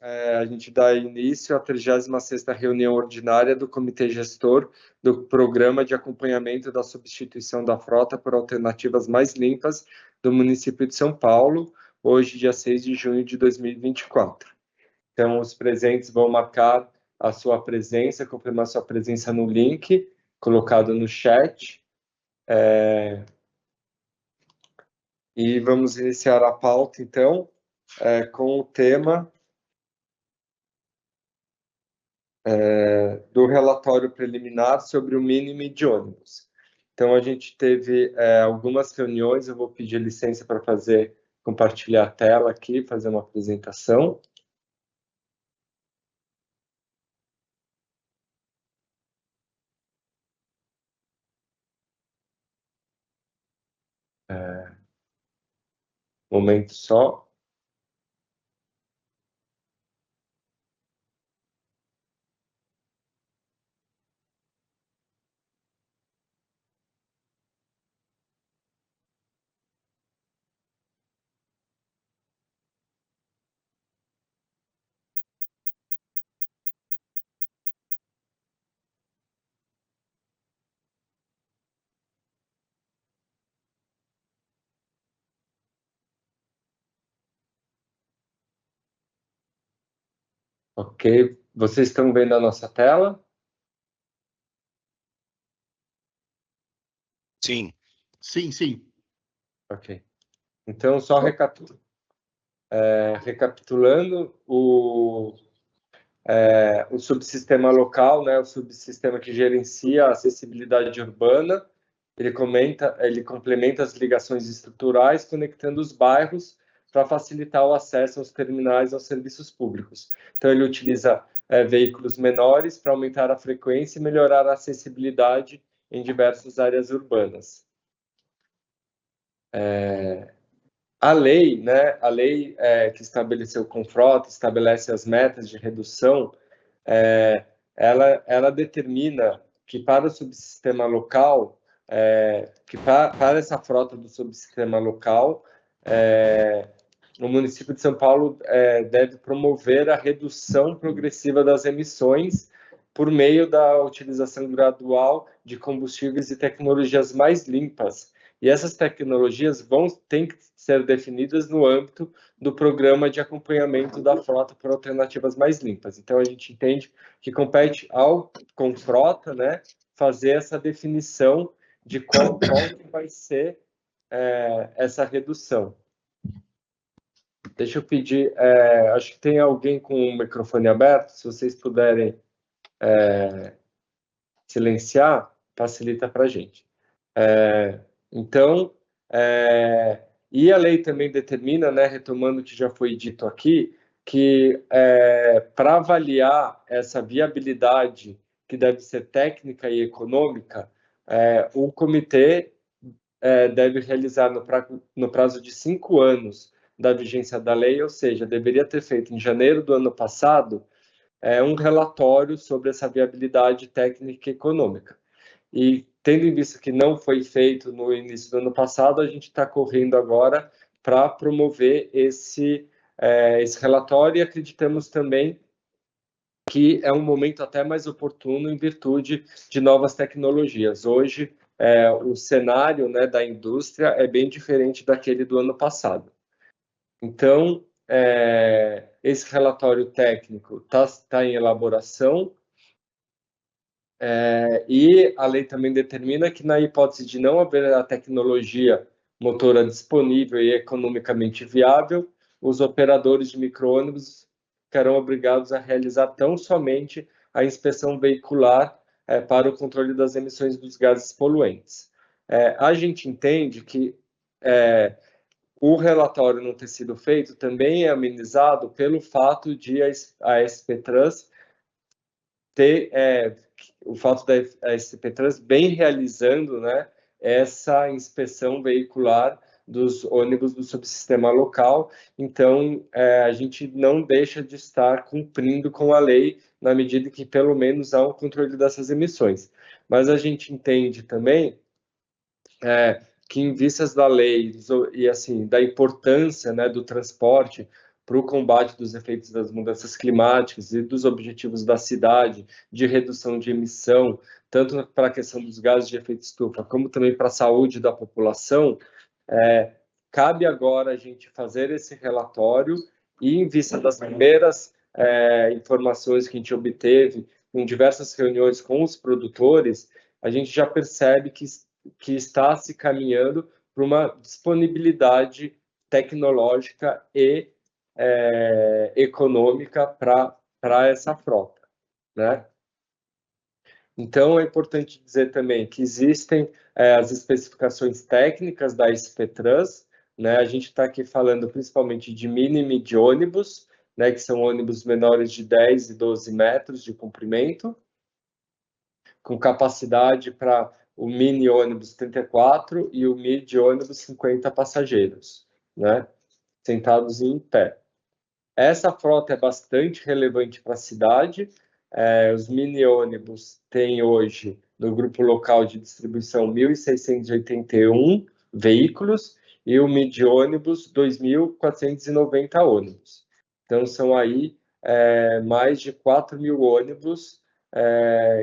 a gente dá início à 36ª reunião ordinária do Comitê Gestor do Programa de Acompanhamento da Substituição da Frota por Alternativas Mais Limpas do município de São Paulo, hoje, dia 6 de junho de 2024. Então, os presentes vão marcar a sua presença, confirmar sua presença no link colocado no chat. E vamos iniciar a pauta, então, com o tema do relatório preliminar sobre o mínimo de ônibus. Então, a gente teve algumas reuniões, eu vou pedir licença para compartilhar a tela aqui, fazer uma apresentação. Momento só. Ok, vocês estão vendo a nossa tela? Sim. Sim, sim. Ok. Então, só recapitulando, o subsistema local, né, o subsistema que gerencia a acessibilidade urbana, ele complementa as ligações estruturais, conectando os bairros para facilitar o acesso aos terminais aos serviços públicos. Então, ele utiliza veículos menores para aumentar a frequência e melhorar a acessibilidade em diversas áreas urbanas. A lei, né, que estabeleceu com frota, estabelece as metas de redução, ela determina que para o subsistema local, para essa frota do subsistema local, o município de São Paulo deve promover a redução progressiva das emissões por meio da utilização gradual de combustíveis e tecnologias mais limpas. E essas tecnologias têm que ser definidas no âmbito do programa de acompanhamento da frota por alternativas mais limpas. Então, a gente entende que compete ao Confrota, né, fazer essa definição de qual que vai ser essa redução. Deixa eu pedir, acho que tem alguém com o microfone aberto, se vocês puderem silenciar, facilita para a gente. Então, e a lei também determina, né, retomando o que já foi dito aqui, que para avaliar essa viabilidade, que deve ser técnica e econômica, o comitê deve realizar no prazo de 5 anos da vigência da lei, ou seja, deveria ter feito em janeiro do ano passado um relatório sobre essa viabilidade técnica e econômica. E tendo em vista que não foi feito no início do ano passado, a gente está correndo agora para promover esse relatório e acreditamos também que é um momento até mais oportuno em virtude de novas tecnologias. Hoje, o cenário, né, da indústria é bem diferente daquele do ano passado. Então, esse relatório técnico tá em elaboração, e a lei também determina que, na hipótese de não haver a tecnologia motora disponível e economicamente viável, os operadores de micro-ônibus ficarão obrigados a realizar tão somente a inspeção veicular para o controle das emissões dos gases poluentes. A gente entende que o relatório não ter sido feito também é amenizado pelo fato de a SP-Trans o fato da SP-Trans bem realizando, né, essa inspeção veicular dos ônibus do subsistema local. Então, a gente não deixa de estar cumprindo com a lei na medida que, pelo menos, há um controle dessas emissões. Mas a gente entende também que, em vistas da lei e, assim, da importância, né, do transporte para o combate dos efeitos das mudanças climáticas e dos objetivos da cidade de redução de emissão, tanto para a questão dos gases de efeito estufa, como também para a saúde da população, cabe agora a gente fazer esse relatório e, em vista das primeiras informações que a gente obteve em diversas reuniões com os produtores, a gente já percebe que está se caminhando para uma disponibilidade tecnológica e econômica para essa frota, né? Então, é importante dizer também que existem as especificações técnicas da SP-Trans, né? A gente está aqui falando principalmente de mini e mid ônibus, né? Que são ônibus menores de 10 e 12 metros de comprimento, com capacidade para o mini ônibus 34 e o mid ônibus 50 passageiros, né? Sentados em pé. Essa frota é bastante relevante para a cidade. Os mini ônibus têm hoje, no grupo local de distribuição, 1.681 veículos e o mid ônibus, 2.490 ônibus. Então, são aí mais de 4.000 ônibus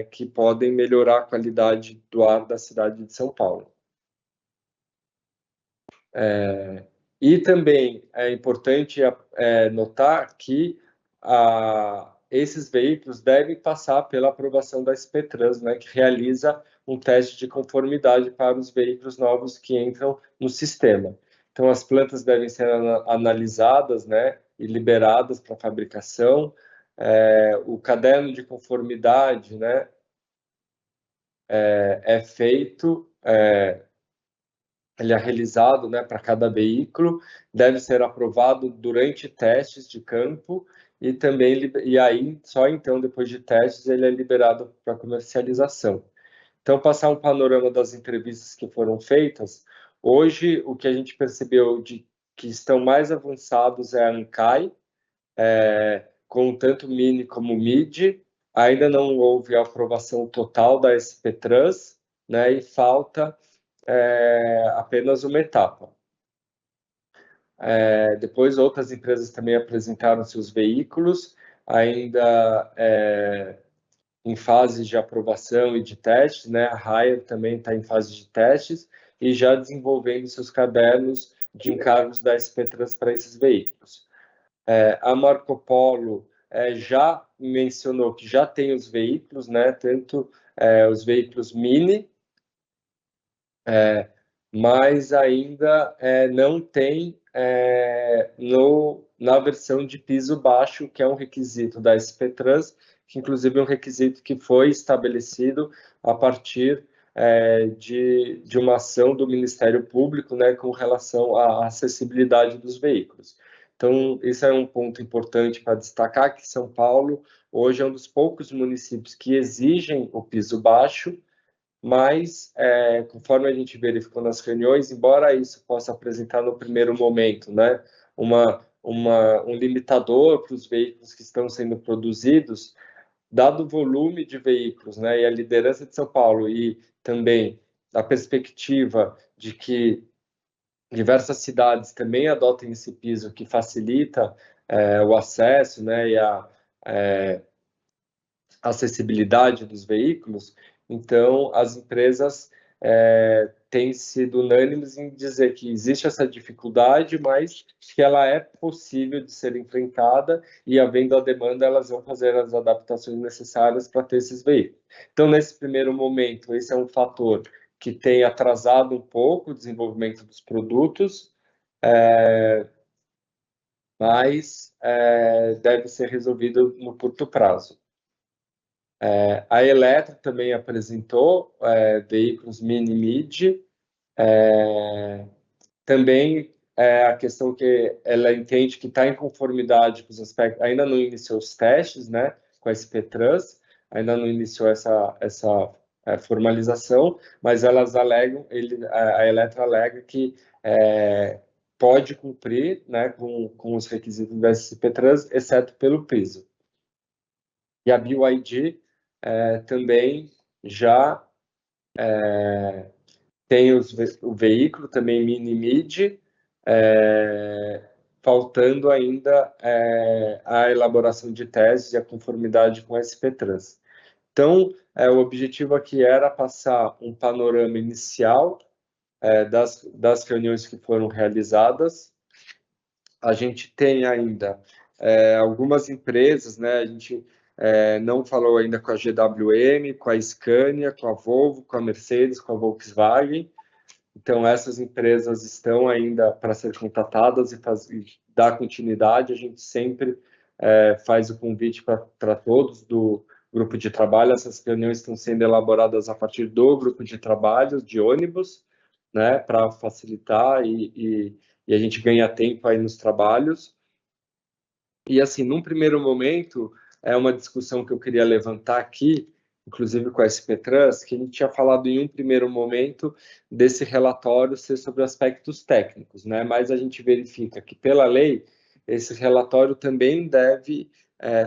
que podem melhorar a qualidade do ar da cidade de São Paulo. E também é importante notar que esses veículos devem passar pela aprovação da SP-Trans, né, que realiza um teste de conformidade para os veículos novos que entram no sistema. Então, as plantas devem ser analisadas, né, e liberadas para fabricação. O caderno de conformidade, né, é feito, ele é realizado, né, para cada veículo, deve ser aprovado durante testes de campo e também aí só então depois de testes ele é liberado para comercialização. Então, passar um panorama das entrevistas que foram feitas. Hoje, o que a gente percebeu de que estão mais avançados é a Ancai, com tanto mini como mid. Ainda não houve a aprovação total da SP-Trans, né, e falta apenas uma etapa. Depois, outras empresas também apresentaram seus veículos, ainda em fase de aprovação e de testes, né? A Haier também está em fase de testes e já desenvolvendo seus cadernos de encargos da SP-Trans para esses veículos. A Marco Polo já mencionou que já tem os veículos, né? Tanto os veículos mini, mas ainda não tem na versão de piso baixo, que é um requisito da SP-Trans, que inclusive é um requisito que foi estabelecido a partir de uma ação do Ministério Público, né, com relação à acessibilidade dos veículos. Então, isso é um ponto importante para destacar, que São Paulo hoje é um dos poucos municípios que exigem o piso baixo, mas, conforme a gente verificou nas reuniões, embora isso possa apresentar no primeiro momento, né, um limitador para os veículos que estão sendo produzidos, dado o volume de veículos, né, e a liderança de São Paulo e também a perspectiva de que diversas cidades também adotem esse piso que facilita o acesso, né, e a acessibilidade dos veículos. Então, as empresas têm sido unânimes em dizer que existe essa dificuldade, mas que ela é possível de ser enfrentada e, havendo a demanda, elas vão fazer as adaptações necessárias para ter esses veículos. Então, nesse primeiro momento, esse é um fator que tem atrasado um pouco o desenvolvimento dos produtos, mas deve ser resolvido no curto prazo. A Eletra também apresentou veículos mini-mid. Também a questão que ela entende que está em conformidade com os aspectos, ainda não iniciou os testes, né, com a SP-Trans, ainda não iniciou essa formalização, mas elas alegam, a Eletra alega que pode cumprir, né, com os requisitos da SP-Trans, exceto pelo piso. E a BYD também já tem o veículo, também mini-mid, faltando ainda a elaboração de teses e a conformidade com a SP-Trans. Então, o objetivo aqui era passar um panorama inicial das reuniões que foram realizadas. A gente tem ainda algumas empresas, né? A gente não falou ainda com a GWM, com a Scania, com a Volvo, com a Mercedes, com a Volkswagen. Então, essas empresas estão ainda para ser contatadas e dar continuidade. A gente sempre faz o convite para todos do grupo de trabalho. Essas reuniões estão sendo elaboradas a partir do grupo de trabalho, de ônibus, né, para facilitar e a gente ganha tempo aí nos trabalhos. E, assim, num primeiro momento, é uma discussão que eu queria levantar aqui, inclusive com a SP-Trans, que a gente tinha falado em um primeiro momento desse relatório ser sobre aspectos técnicos, né? Mas a gente verifica que, pela lei, esse relatório também deve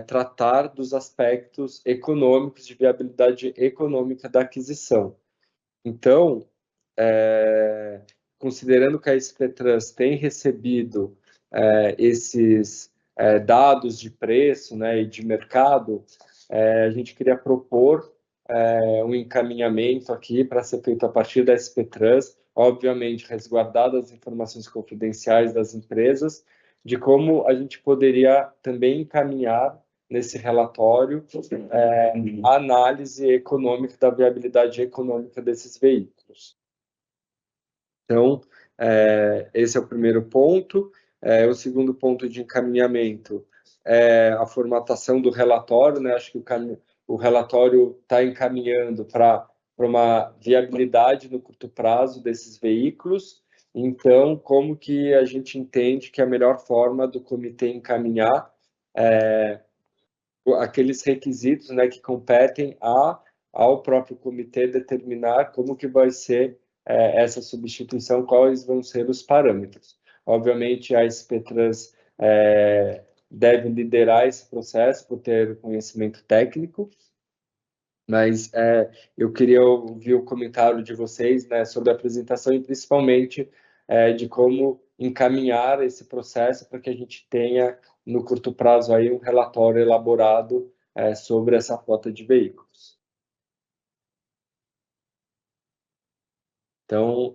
tratar dos aspectos econômicos, de viabilidade econômica da aquisição. Então, considerando que a SP-Trans tem recebido esses dados de preço, né, e de mercado, a gente queria propor um encaminhamento aqui para ser feito a partir da SP-Trans, obviamente resguardadas as informações confidenciais das empresas, de como a gente poderia também encaminhar nesse relatório a análise econômica da viabilidade econômica desses veículos. Então, esse é o primeiro ponto. O segundo ponto de encaminhamento é a formatação do relatório, né? Acho que o relatório está encaminhando para uma viabilidade no curto prazo desses veículos. Então, como que a gente entende que a melhor forma do comitê encaminhar aqueles requisitos, né, que competem ao próprio comitê determinar como que vai ser essa substituição, quais vão ser os parâmetros. Obviamente, a SP-Trans deve liderar esse processo por ter conhecimento técnico, mas eu queria ouvir o comentário de vocês, né, sobre a apresentação e principalmente de como encaminhar esse processo para que a gente tenha, no curto prazo, aí, um relatório elaborado sobre essa frota de veículos. Então,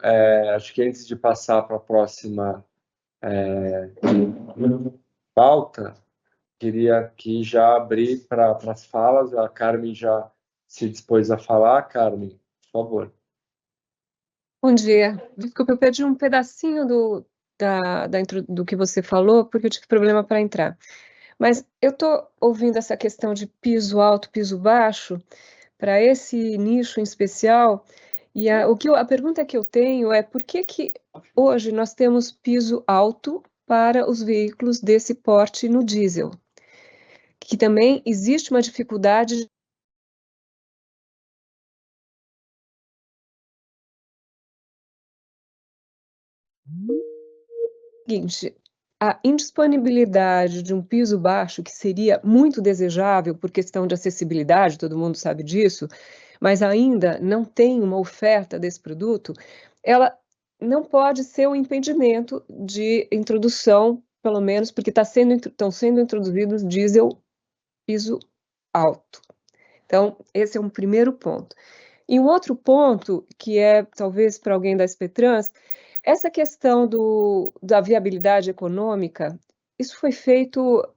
acho que antes de passar para a próxima pauta, queria aqui já abrir para as falas. A Carmen já se dispôs a falar. Carmen, por favor. Bom dia. Desculpa, eu perdi um pedacinho do que você falou, porque eu tive problema para entrar. Mas eu estou ouvindo essa questão de piso alto, piso baixo, para esse nicho em especial, e a pergunta que eu tenho é por que hoje nós temos piso alto para os veículos desse porte no diesel? Que também existe uma dificuldade seguinte, a indisponibilidade de um piso baixo, que seria muito desejável por questão de acessibilidade, todo mundo sabe disso, mas ainda não tem uma oferta desse produto, ela não pode ser um impedimento de introdução, pelo menos porque estão sendo introduzidos diesel piso alto. Então, esse é um primeiro ponto. E um outro ponto, que é talvez para alguém da SP-Trans, essa questão da viabilidade econômica, isso foi feito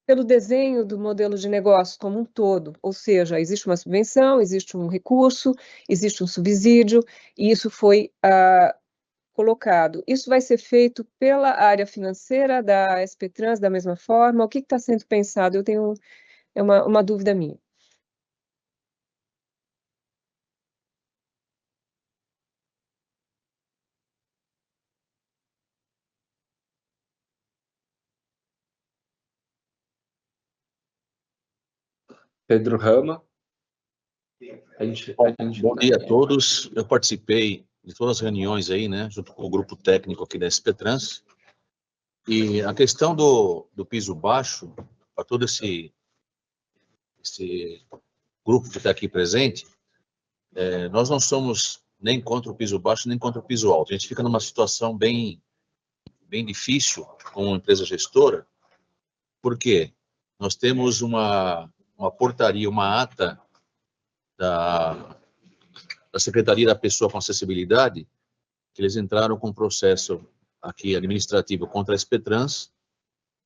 pelo desenho do modelo de negócio como um todo, ou seja, existe uma subvenção, existe um recurso, existe um subsídio, e isso foi colocado. Isso vai ser feito pela área financeira da SP-Trans da mesma forma? O que está sendo pensado? Eu tenho uma dúvida minha. Pedro Rama. Bom dia a todos. Eu participei de todas as reuniões aí, né, junto com o grupo técnico aqui da SP-Trans. E a questão do piso baixo, para todo esse grupo que está aqui presente, nós não somos nem contra o piso baixo, nem contra o piso alto. A gente fica numa situação bem difícil como empresa gestora, porque nós temos uma portaria, uma ata da Secretaria da Pessoa com Acessibilidade, que eles entraram com um processo aqui administrativo contra a SPTrans,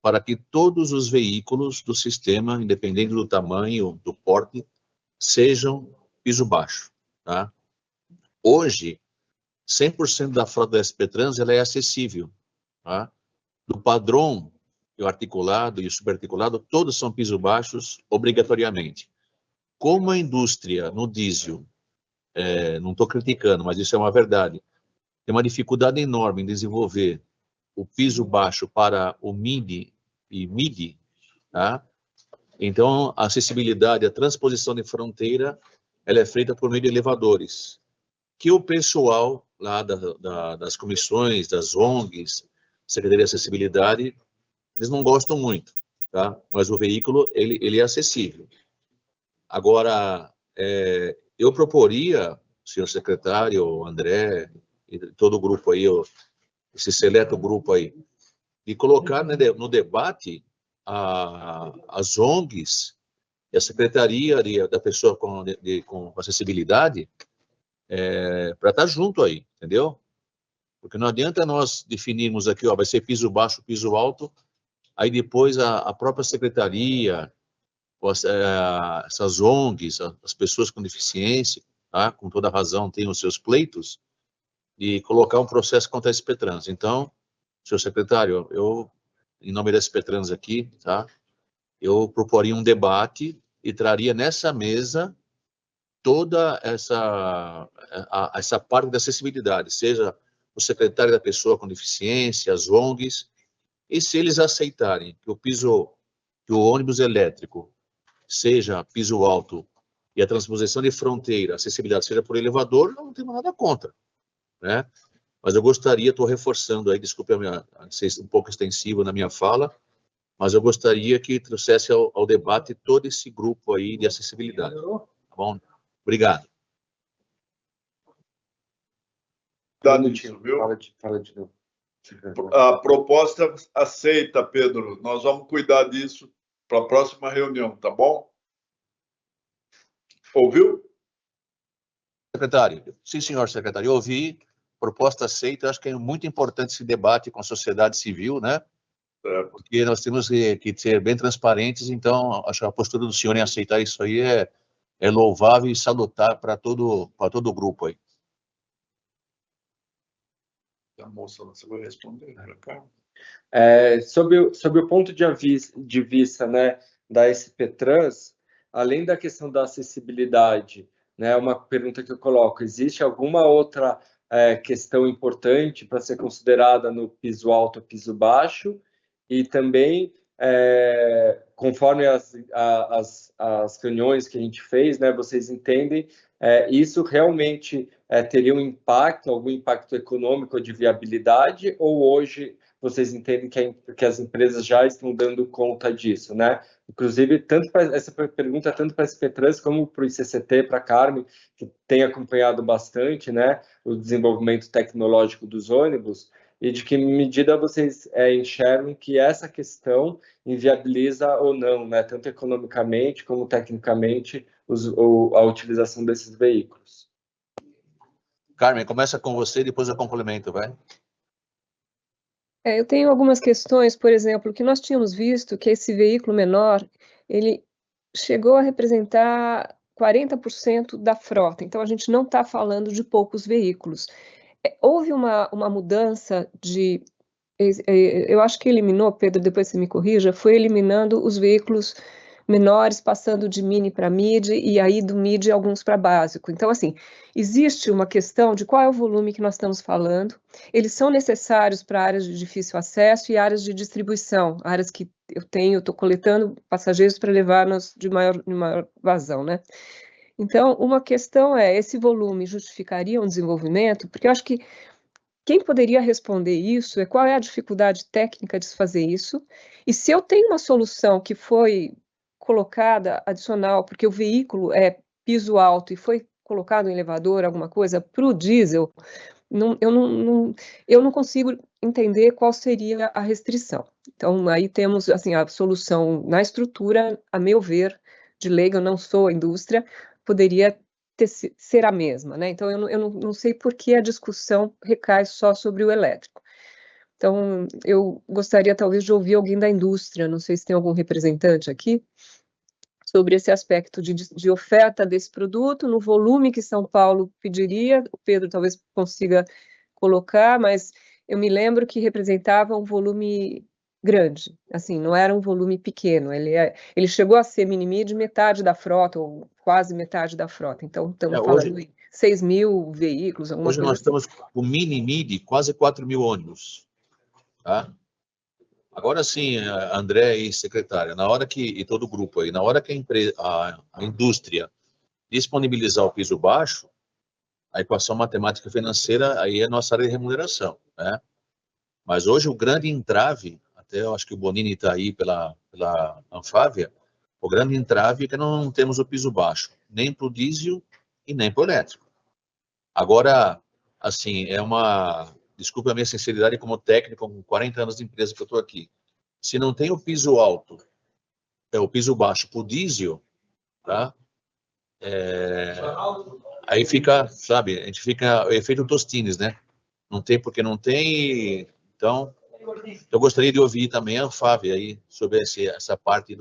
para que todos os veículos do sistema, independente do tamanho, do porte, sejam piso baixo, tá? Hoje, 100% da frota da SPTrans ela é acessível, tá? Do padrão, o articulado e o subarticulado, todos são piso baixos obrigatoriamente. Como a indústria no diesel, não estou criticando, mas isso é uma verdade, tem uma dificuldade enorme em desenvolver o piso baixo para o MIDI e MIDI, tá? Então, a acessibilidade, a transposição de fronteira, ela é feita por meio de elevadores, que o pessoal lá das comissões, das ONGs, Secretaria de Acessibilidade, eles não gostam muito, tá? Mas o veículo, ele é acessível. Agora, eu proporia, senhor secretário, André, e todo o grupo aí, esse seleto grupo aí, de colocar no debate as ONGs e a Secretaria da Pessoa com Acessibilidade para estar junto aí, entendeu? Porque não adianta nós definirmos aqui, vai ser piso baixo, piso alto, aí depois a própria Secretaria, essas ONGs, as pessoas com deficiência, tá? Com toda razão, têm os seus pleitos, e colocar um processo contra a SPTrans. Então, senhor secretário, eu, em nome da SPTrans aqui, tá? Eu proporia um debate e traria nessa mesa toda essa parte da acessibilidade, seja o secretário da Pessoa com Deficiência, as ONGs, e se eles aceitarem que o ônibus elétrico seja piso alto e a transposição de fronteira, acessibilidade seja por elevador, não temos nada contra, né? Mas eu gostaria, estou reforçando aí, desculpe ser um pouco extensivo na minha fala, mas eu gostaria que trouxesse ao debate todo esse grupo aí de acessibilidade. Tá bom? Obrigado. Viu? Fala de novo. A proposta aceita, Pedro. Nós vamos cuidar disso para a próxima reunião, tá bom? Ouviu? Secretário. Sim, senhor secretário. Eu ouvi, proposta aceita. Acho que é muito importante esse debate com a sociedade civil, né? Porque nós temos que ser bem transparentes, então acho que a postura do senhor em aceitar isso aí é louvável e salutar para todo o grupo aí. A moça, você vai responder, Sobre o ponto de vista, né, da SPTrans, além da questão da acessibilidade, né, uma pergunta que eu coloco, existe alguma outra questão importante para ser considerada no piso alto ou piso baixo? E também, conforme as reuniões que a gente fez, né, vocês entendem, isso realmente teria algum impacto econômico de viabilidade, ou hoje vocês entendem que as empresas já estão dando conta disso, né? Inclusive, essa pergunta tanto para a SPTrans como para o ICCT, para a Carmen, que tem acompanhado bastante, né, o desenvolvimento tecnológico dos ônibus, e de que medida vocês enxergam que essa questão inviabiliza ou não, né, tanto economicamente como tecnicamente, a utilização desses veículos. Carmen, começa com você, depois eu complemento, vai. Eu tenho algumas questões, por exemplo, que nós tínhamos visto que esse veículo menor, ele chegou a representar 40% da frota, então a gente não está falando de poucos veículos. Houve uma mudança de... Eu acho que eliminou, Pedro, depois você me corrija, foi eliminando os veículos menores, passando de mini para mid, e aí do mid alguns para básico. Então, assim, existe uma questão de qual é o volume que nós estamos falando. Eles são necessários para áreas de difícil acesso e áreas de distribuição, áreas que eu estou coletando passageiros para levar de maior vazão, né? Então, uma questão esse volume justificaria um desenvolvimento? Porque eu acho que quem poderia responder isso qual é a dificuldade técnica de se fazer isso, e se eu tenho uma solução que foi colocada adicional, porque o veículo é piso alto e foi colocar no elevador alguma coisa para o diesel, eu não consigo entender qual seria a restrição. Então, aí temos assim, a solução na estrutura, a meu ver, de leigo, eu não sou indústria, poderia ser a mesma, né? Então, eu não sei por que a discussão recai só sobre o elétrico. Então, eu gostaria talvez de ouvir alguém da indústria, não sei se tem algum representante aqui, sobre esse aspecto de oferta desse produto, no volume que São Paulo pediria, o Pedro talvez consiga colocar, mas eu me lembro que representava um volume grande, assim, não era um volume pequeno, ele chegou a ser mini-mid metade da frota, ou quase metade da frota, então estamos falando em 6 mil veículos, alguma coisa nós assim. estamos com mini-mid quase 4 mil ônibus, tá? Agora sim, André e secretária, e todo o grupo aí, na hora que a indústria disponibilizar o piso baixo, a equação matemática financeira aí é a nossa área de remuneração, né? Mas hoje o grande entrave, até eu acho que o Bonini está aí pela Anfávia, o grande entrave é que não temos o piso baixo, nem para o diesel e nem para o elétrico. Agora, assim, desculpa a minha sinceridade como técnico, com 40 anos de empresa que eu estou aqui. Se não tem o piso alto, o piso baixo para o diesel, tá? Aí fica, sabe, a gente fica o efeito Tostines, né? Não tem porque não tem, então eu gostaria de ouvir também a Anfávia aí sobre essa parte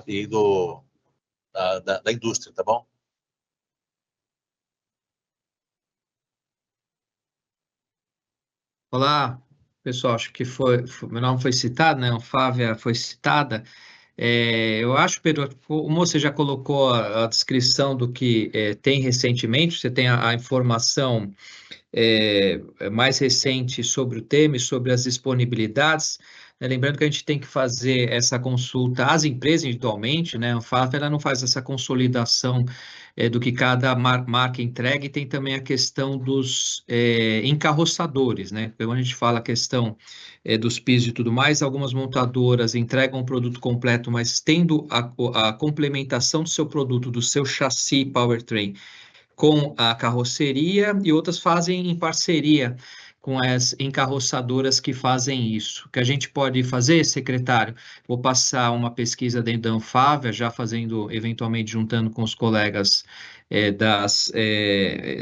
aí da indústria, tá bom? Olá, pessoal, acho que meu nome foi citado, né? A Anfávia foi citada. Eu acho, Pedro, o você já colocou a descrição do que tem recentemente, você tem a informação mais recente sobre o tema e sobre as disponibilidades, né? Lembrando que a gente tem que fazer essa consulta às empresas individualmente, né? A Anfávia ela não faz essa consolidação do que cada marca entrega, e tem também a questão dos encarroçadores, né? Quando a gente fala a questão dos pisos e tudo mais, algumas montadoras entregam um produto completo, mas tendo a complementação do seu produto, do seu chassi powertrain, com a carroceria, e outras fazem em parceria com as encarroçadoras que fazem isso. O que a gente pode fazer, secretário? Vou passar uma pesquisa dentro da Anfávia, já fazendo, eventualmente juntando com os colegas das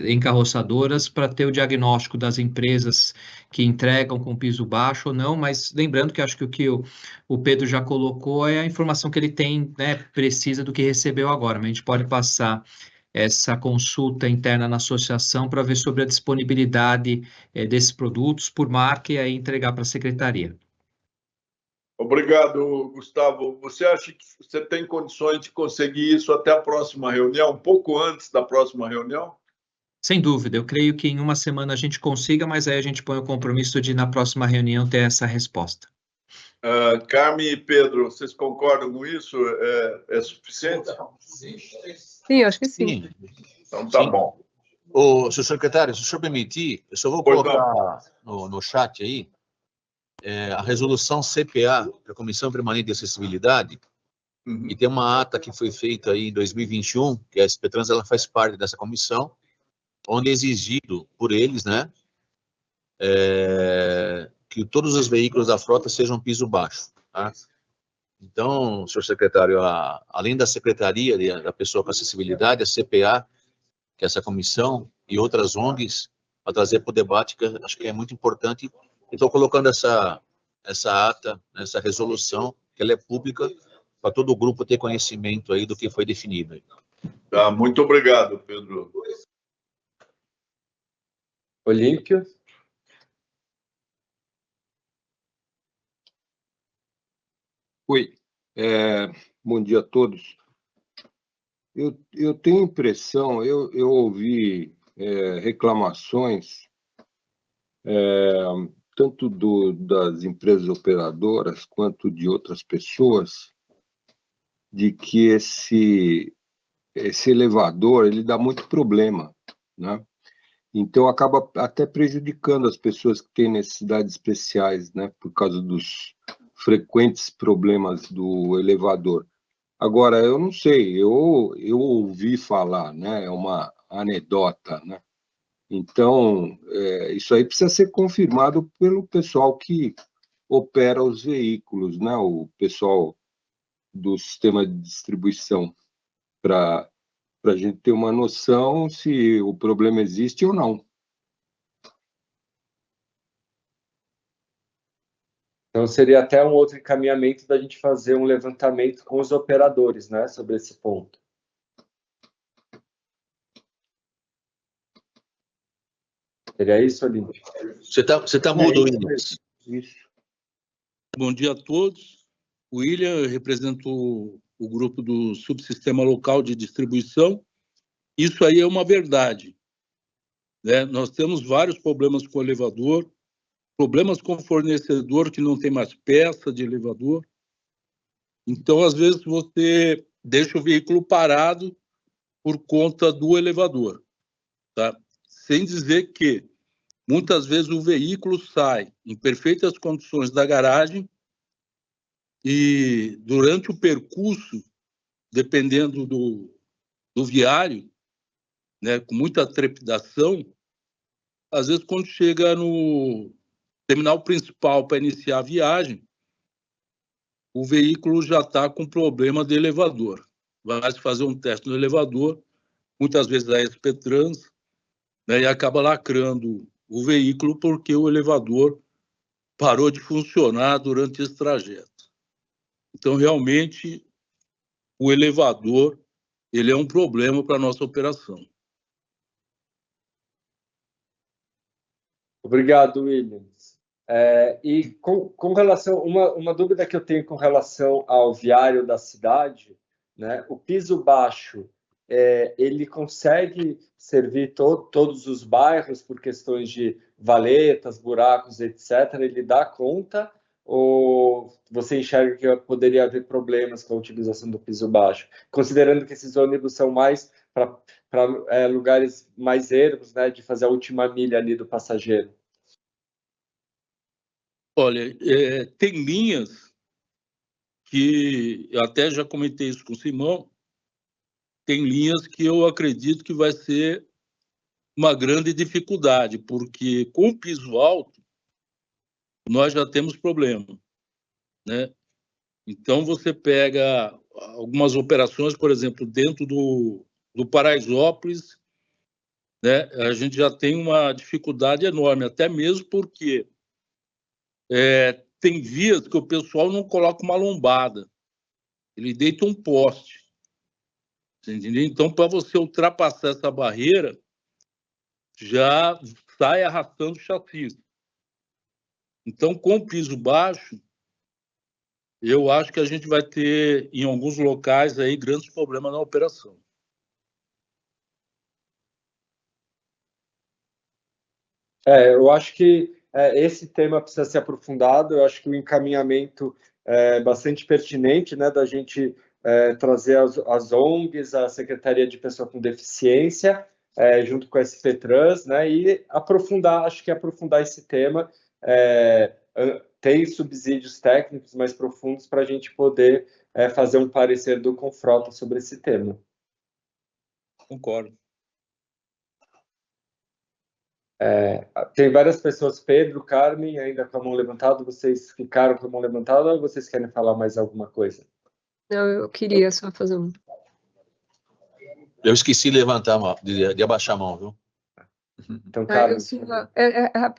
encarroçadoras, para ter o diagnóstico das empresas que entregam com piso baixo ou não, mas lembrando que acho que o que o Pedro já colocou é a informação que ele tem, né, precisa do que recebeu agora, mas a gente pode passar essa consulta interna na associação para ver sobre a disponibilidade desses produtos por marca e aí entregar para a secretaria. Obrigado, Gustavo. Você acha que você tem condições de conseguir isso até a próxima reunião, um pouco antes da próxima reunião? Sem dúvida, eu creio que em uma semana a gente consiga, mas aí a gente põe o compromisso de na próxima reunião ter essa resposta. Carmen e Pedro, vocês concordam com isso? É suficiente? Sim, acho que sim. Então tá Sim. bom. Senhor secretário, se o senhor permitir, eu só vou colocar no chat aí a resolução CPA, da Comissão Permanente de Acessibilidade, e tem uma ata que foi feita aí em 2021, que a SP Trans ela faz parte dessa comissão, onde é exigido por eles, né, que todos os veículos da frota sejam piso baixo, tá? Então, senhor secretário, além da secretaria da pessoa com acessibilidade, a CPA, que é essa comissão, e outras ONGs, para trazer para o debate, que eu acho que é muito importante. Estou colocando essa ata, essa resolução, que ela é pública, para todo o grupo ter conhecimento aí do que foi definido. Tá, muito obrigado, Pedro. Olímpio. Oi, bom dia a todos. Eu tenho impressão, eu ouvi reclamações, tanto das empresas operadoras quanto de outras pessoas, de que esse elevador ele dá muito problema, né? Então acaba até prejudicando as pessoas que têm necessidades especiais, né? Por causa dos frequentes problemas do elevador. Agora, eu não sei, eu ouvi falar, né? É uma anedota, né? Então, isso aí precisa ser confirmado pelo pessoal que opera os veículos, né? O pessoal do sistema de distribuição, para a gente ter uma noção se o problema existe ou não. Então, seria até um outro encaminhamento da gente fazer um levantamento com os operadores, né, sobre esse ponto. Seria isso, Olímpio? Você tá mudo, William. Isso. Bom dia a todos. O William representa o grupo do Subsistema Local de Distribuição. Isso aí é uma verdade, né? Nós temos vários problemas com o elevador, problemas com o fornecedor que não tem mais peça de elevador. Então, às vezes, você deixa o veículo parado por conta do elevador, tá? Sem dizer que, muitas vezes, o veículo sai em perfeitas condições da garagem e, durante o percurso, dependendo do viário, né, com muita trepidação, às vezes, quando chega no terminal principal para iniciar a viagem, o veículo já está com problema de elevador. Vai se fazer um teste no elevador, muitas vezes a SP-Trans, né, e acaba lacrando o veículo porque o elevador parou de funcionar durante esse trajeto. Então, realmente, o elevador ele é um problema para a nossa operação. Obrigado, Williams. E com relação, uma dúvida que eu tenho com relação ao viário da cidade, né, o piso baixo, ele consegue servir todos os bairros por questões de valetas, buracos, etc. Ele dá conta? Ou você enxerga que poderia haver problemas com a utilização do piso baixo? Considerando que esses ônibus são mais para lugares mais ermos, né, de fazer a última milha ali do passageiro. Olha, tem linhas que, eu até já comentei isso com o Simão, tem linhas que eu acredito que vai ser uma grande dificuldade, porque com o piso alto, nós já temos problema, né? Então, você pega algumas operações, por exemplo, dentro do Paraisópolis, né, a gente já tem uma dificuldade enorme, até mesmo porque tem vias que o pessoal não coloca uma lombada, ele deita um poste, entendeu? Então, para você ultrapassar essa barreira, já sai arrastando o chassi. Então, com o piso baixo, eu acho que a gente vai ter, em alguns locais, aí, grandes problemas na operação. Eu acho que esse tema precisa ser aprofundado. Eu acho que o encaminhamento é bastante pertinente, né, da gente trazer as ONGs, a Secretaria de Pessoa com Deficiência, junto com a SP-Trans, né, e aprofundar esse tema. Tem subsídios técnicos mais profundos para a gente poder fazer um parecer do Confrota sobre esse tema. Concordo. Tem várias pessoas, Pedro, Carmen, ainda com a mão levantada. Vocês ficaram com a mão levantada ou vocês querem falar mais alguma coisa? Não, eu queria só fazer um... Eu esqueci de levantar a mão, de abaixar a mão, viu? Então, Carmen...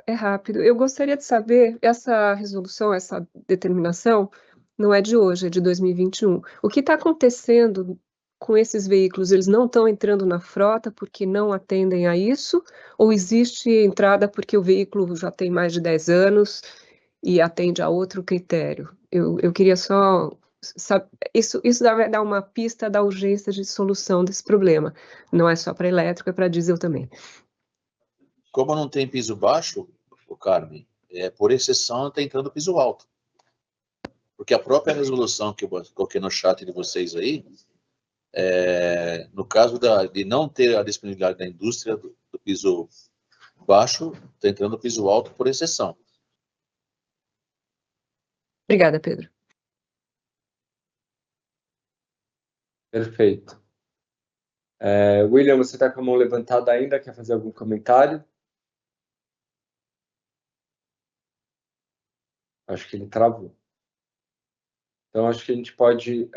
É rápido. Eu gostaria de saber, essa resolução, essa determinação, não é de hoje, é de 2021. O que está acontecendo com esses veículos? Eles não estão entrando na frota porque não atendem a isso? Ou existe entrada porque o veículo já tem mais de 10 anos e atende a outro critério? Eu queria só saber, isso vai dar uma pista da urgência de solução desse problema. Não é só para elétrico, é para diesel também. Como não tem piso baixo, o Carmen, por exceção está entrando piso alto. Porque a própria resolução que eu coloquei no chat de vocês aí, no caso de não ter a disponibilidade da indústria do piso baixo, está entrando piso alto por exceção. Obrigada, Pedro. Perfeito. William, você está com a mão levantada ainda? Quer fazer algum comentário? Acho que ele travou. Então, acho que a gente pode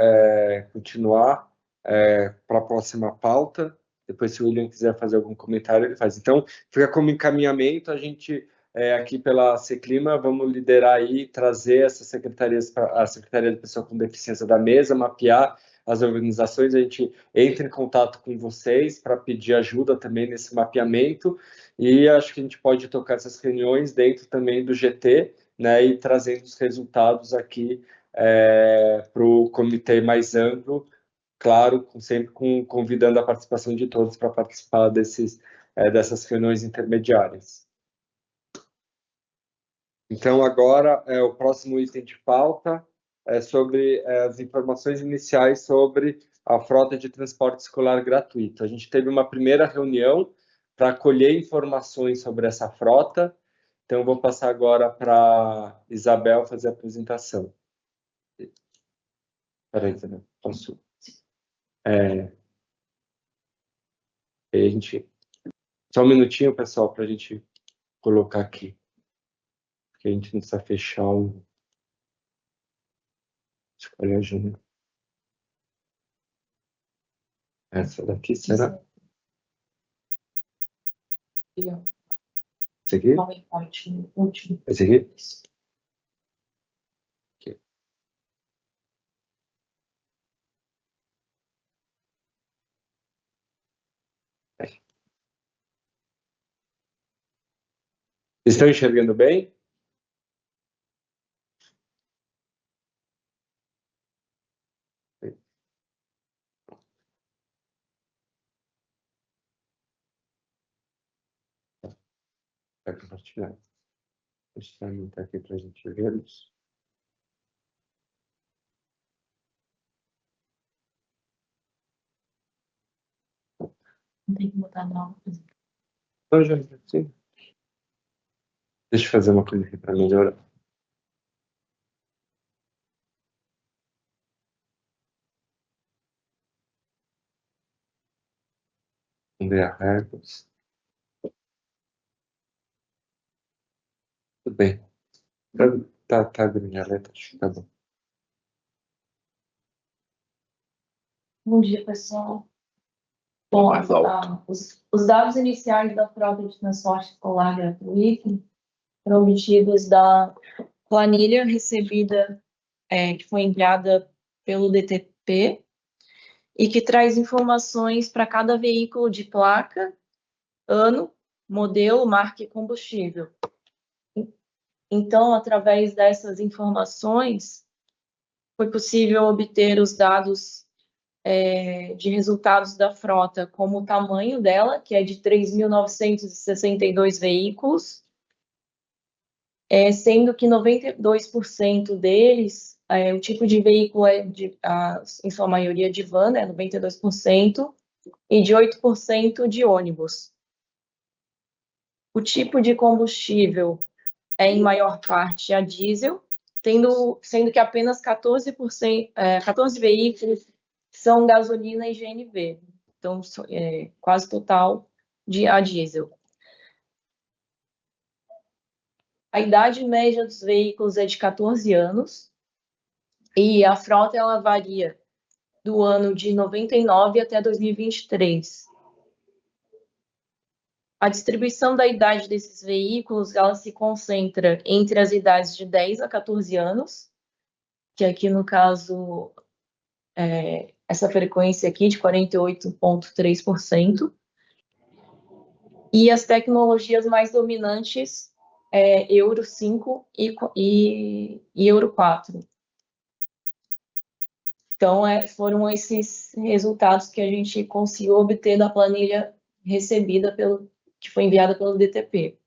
continuar para a próxima pauta. Depois, se o William quiser fazer algum comentário, ele faz. Então, fica como encaminhamento, a gente, aqui pela Seclima, vamos liderar aí, trazer essas secretarias, a Secretaria de Pessoa com Deficiência da mesa, mapear as organizações, a gente entra em contato com vocês para pedir ajuda também nesse mapeamento, e acho que a gente pode tocar essas reuniões dentro também do GT, né, e trazendo os resultados aqui para o comitê mais amplo, claro, sempre convidando a participação de todos para participar dessas reuniões intermediárias. Então, agora, o próximo item de pauta é sobre as informações iniciais sobre a frota de transporte escolar gratuito. A gente teve uma primeira reunião para colher informações sobre essa frota, então eu vou passar agora para Isabel fazer a apresentação. Peraí, Isabel, posso? Só um minutinho, pessoal, para a gente colocar aqui. Porque a gente não precisa fechar o... Escolha a Júlia. Essa daqui, será? Esse aqui? Esse aqui? Aqui. Estão enxergando bem? Vai compartilhar. Deixa eu aumentar aqui para a gente vê-los. Não tem que botar nova. Então, já, sim. Deixa eu fazer uma coisa aqui para melhorar. Vamos ver a regras. Tudo bem. Tá grande a letra, acho que tá bom. Bom dia, pessoal. Bom, os dados iniciais da frota de transporte escolar gratuito foram obtidos da planilha recebida, que foi enviada pelo DTP, e que traz informações para cada veículo de placa, ano, modelo, marca e combustível. Então, através dessas informações, foi possível obter os dados de resultados da frota, como o tamanho dela, que é de 3.962 veículos, sendo que 92% deles, o tipo de veículo é, em sua maioria, de van, 92%, e de 8% de ônibus. O tipo de combustível é, em maior parte, a diesel, sendo que apenas 14 veículos são gasolina e GNV, então quase total a diesel. A idade média dos veículos é de 14 anos e a frota ela varia do ano de 99 até 2023. A distribuição da idade desses veículos ela se concentra entre as idades de 10 a 14 anos, que aqui no caso essa frequência aqui de 48,3%, e as tecnologias mais dominantes Euro 5 e Euro 4. Então, foram esses resultados que a gente conseguiu obter da planilha recebida que foi enviada pelo DTP.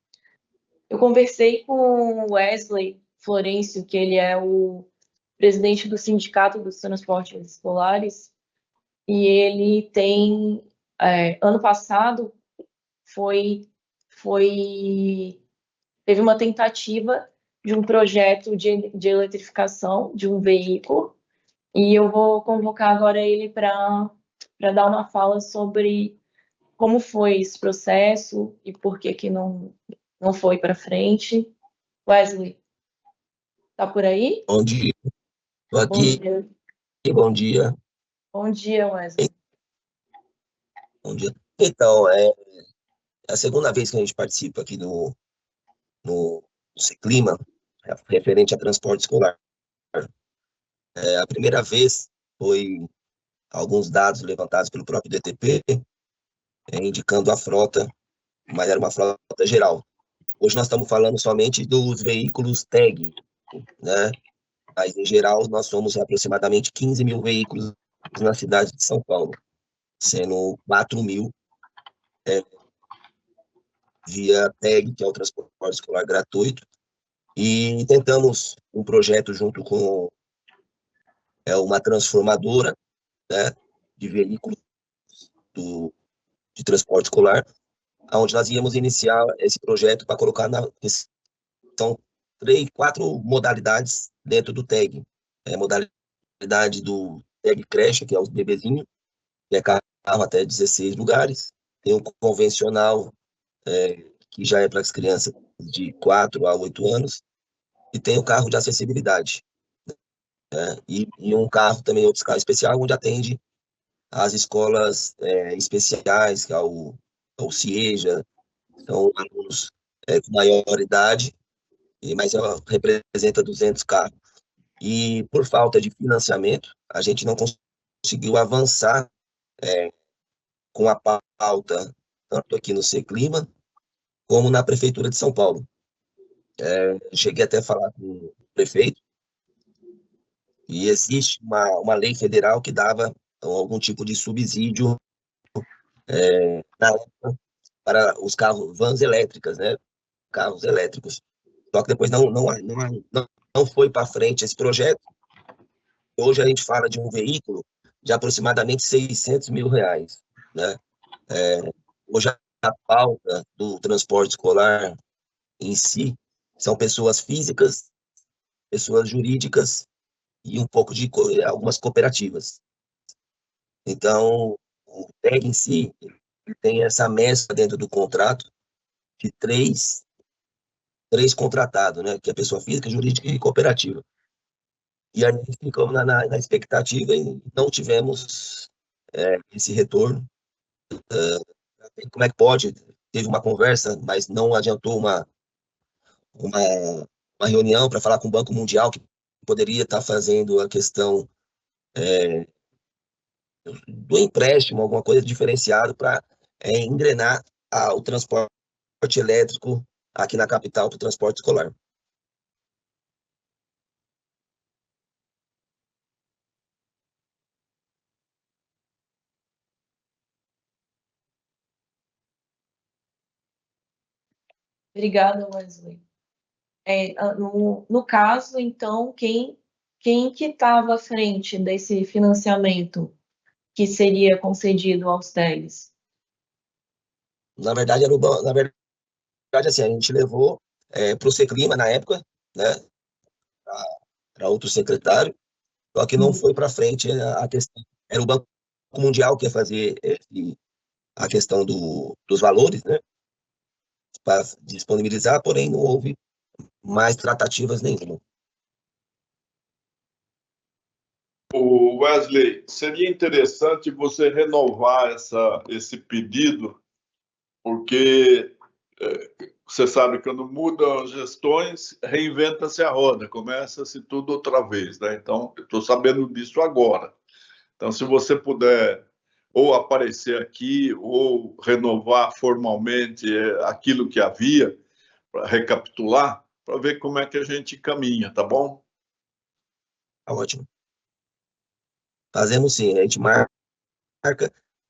Eu conversei com o Wesley Florencio, que ele é o presidente do Sindicato dos Transportes Escolares, e ele tem, ano passado, teve uma tentativa de um projeto de eletrificação de um veículo, E eu vou convocar agora ele para dar uma fala sobre como foi esse processo e por que que não foi para frente. Wesley, tá por aí? Bom dia, estou Bom aqui. dia. Bom dia, Bom dia, Wesley. bom dia. Então, é a segunda vez que a gente participa aqui no Ciclima, referente a transporte escolar. A primeira vez foi alguns dados levantados pelo próprio DTP, indicando a frota, mas era uma frota geral. Hoje nós estamos falando somente dos veículos TAG, né? Mas, em geral, nós somos aproximadamente 15 mil veículos na cidade de São Paulo, sendo 4 mil via TAG, que é o transporte escolar gratuito, e tentamos um projeto junto com uma transformadora, né, de veículos de transporte escolar, onde nós íamos iniciar esse projeto para colocar são 4 modalidades dentro do TAG. Modalidade do TAG creche, que é os bebezinhos, que é carro até 16 lugares. Tem o convencional, que já é para as crianças de 4 a 8 anos, e tem o carro de acessibilidade. E um carro também, outro carro especial, onde atende as escolas especiais, que é o CIEJA, são alunos com maior idade, mas ela representa 200 carros. E por falta de financiamento, a gente não conseguiu avançar com a pauta, tanto aqui no Ciclima, como na Prefeitura de São Paulo. Cheguei até a falar com o prefeito, e existe uma lei federal que dava algum tipo de subsídio na época para os carros, vans elétricas, né? Carros elétricos. Só que depois não foi para frente esse projeto. Hoje a gente fala de um veículo de aproximadamente R$600 mil, né? Hoje a pauta do transporte escolar em si são pessoas físicas, pessoas jurídicas e um pouco de algumas cooperativas. Então, o TAG em si tem essa mescla dentro do contrato de três contratados, né? Que é pessoa física, jurídica e cooperativa. E a gente ficou na expectativa e não tivemos esse retorno. Como é que pode? Teve uma conversa, mas não adiantou uma reunião para falar com o Banco Mundial, que poderia estar fazendo a questão do empréstimo, alguma coisa diferenciada para engrenar o transporte elétrico aqui na capital para o transporte escolar. Obrigada, Wesley. No caso, então, quem que estava à frente desse financiamento que seria concedido aos TAGs? Na verdade, assim, a gente levou para o Ciclima na época, né, para outro secretário, só que não foi para frente a questão. Era o Banco Mundial que ia fazer a questão dos valores, né, para disponibilizar, porém não houve mais tratativas nenhuma. O Wesley, seria interessante você renovar esse pedido, porque você sabe que quando mudam as gestões, reinventa-se a roda, começa-se tudo outra vez, né? Então, eu estou sabendo disso agora. Então, se você puder ou aparecer aqui ou renovar formalmente aquilo que havia, para recapitular, para ver como é que a gente caminha, tá bom? Tá ótimo. Fazemos sim, a gente marca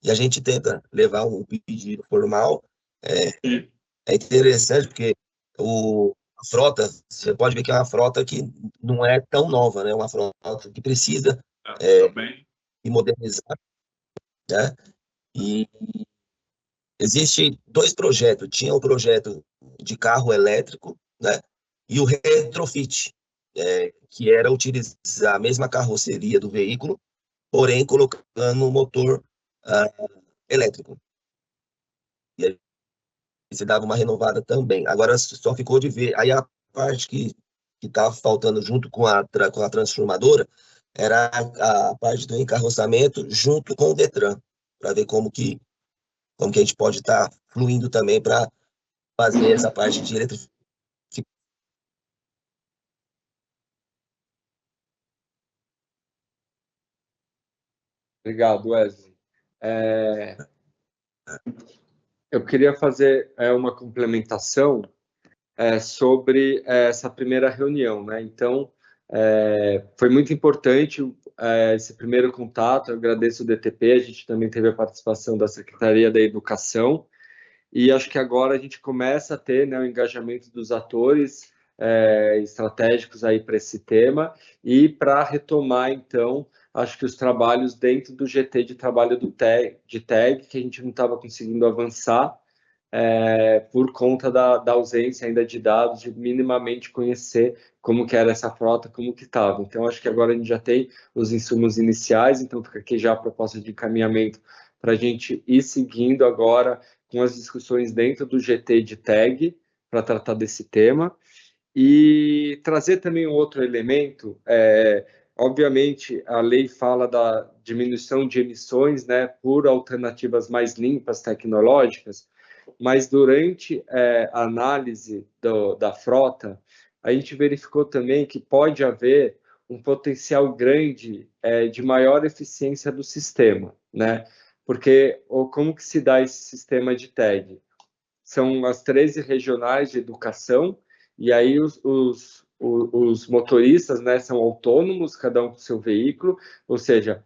e a gente tenta levar um pedido formal. É interessante porque a frota, você pode ver que é uma frota que não é tão nova, né? É uma frota que precisa de modernizar, né? E existe 2 projetos. Tinha o projeto de carro elétrico, né? E o retrofit, que era utilizar a mesma carroceria do veículo, porém colocando um motor elétrico. E aí você dava uma renovada também. Agora só ficou de ver. Aí a parte que estava faltando junto com a transformadora era a parte do encarroçamento junto com o Detran, para ver como que a gente pode estar fluindo também para fazer essa parte de eletrificação. Obrigado, Wesley. Eu queria fazer uma complementação sobre essa primeira reunião, né? Então, foi muito importante esse primeiro contato. Eu agradeço o DTP, a gente também teve a participação da Secretaria da Educação, e acho que agora a gente começa a ter, né, o engajamento dos atores estratégicos aí para esse tema, e para retomar, então, acho que os trabalhos dentro do GT de trabalho de TAG, que a gente não estava conseguindo avançar, por conta da ausência ainda de dados, de minimamente conhecer como que era essa frota, como que estava. Então, acho que agora a gente já tem os insumos iniciais, então fica aqui já a proposta de encaminhamento para a gente ir seguindo agora com as discussões dentro do GT de TAG, para tratar desse tema. E trazer também um outro elemento, obviamente, a lei fala da diminuição de emissões, né, por alternativas mais limpas tecnológicas, mas durante a análise da frota, a gente verificou também que pode haver um potencial grande de maior eficiência do sistema, né? Porque como que se dá esse sistema de TAG? São as 13 regionais de educação, e aí os motoristas, né, são autônomos, cada um com seu veículo, ou seja,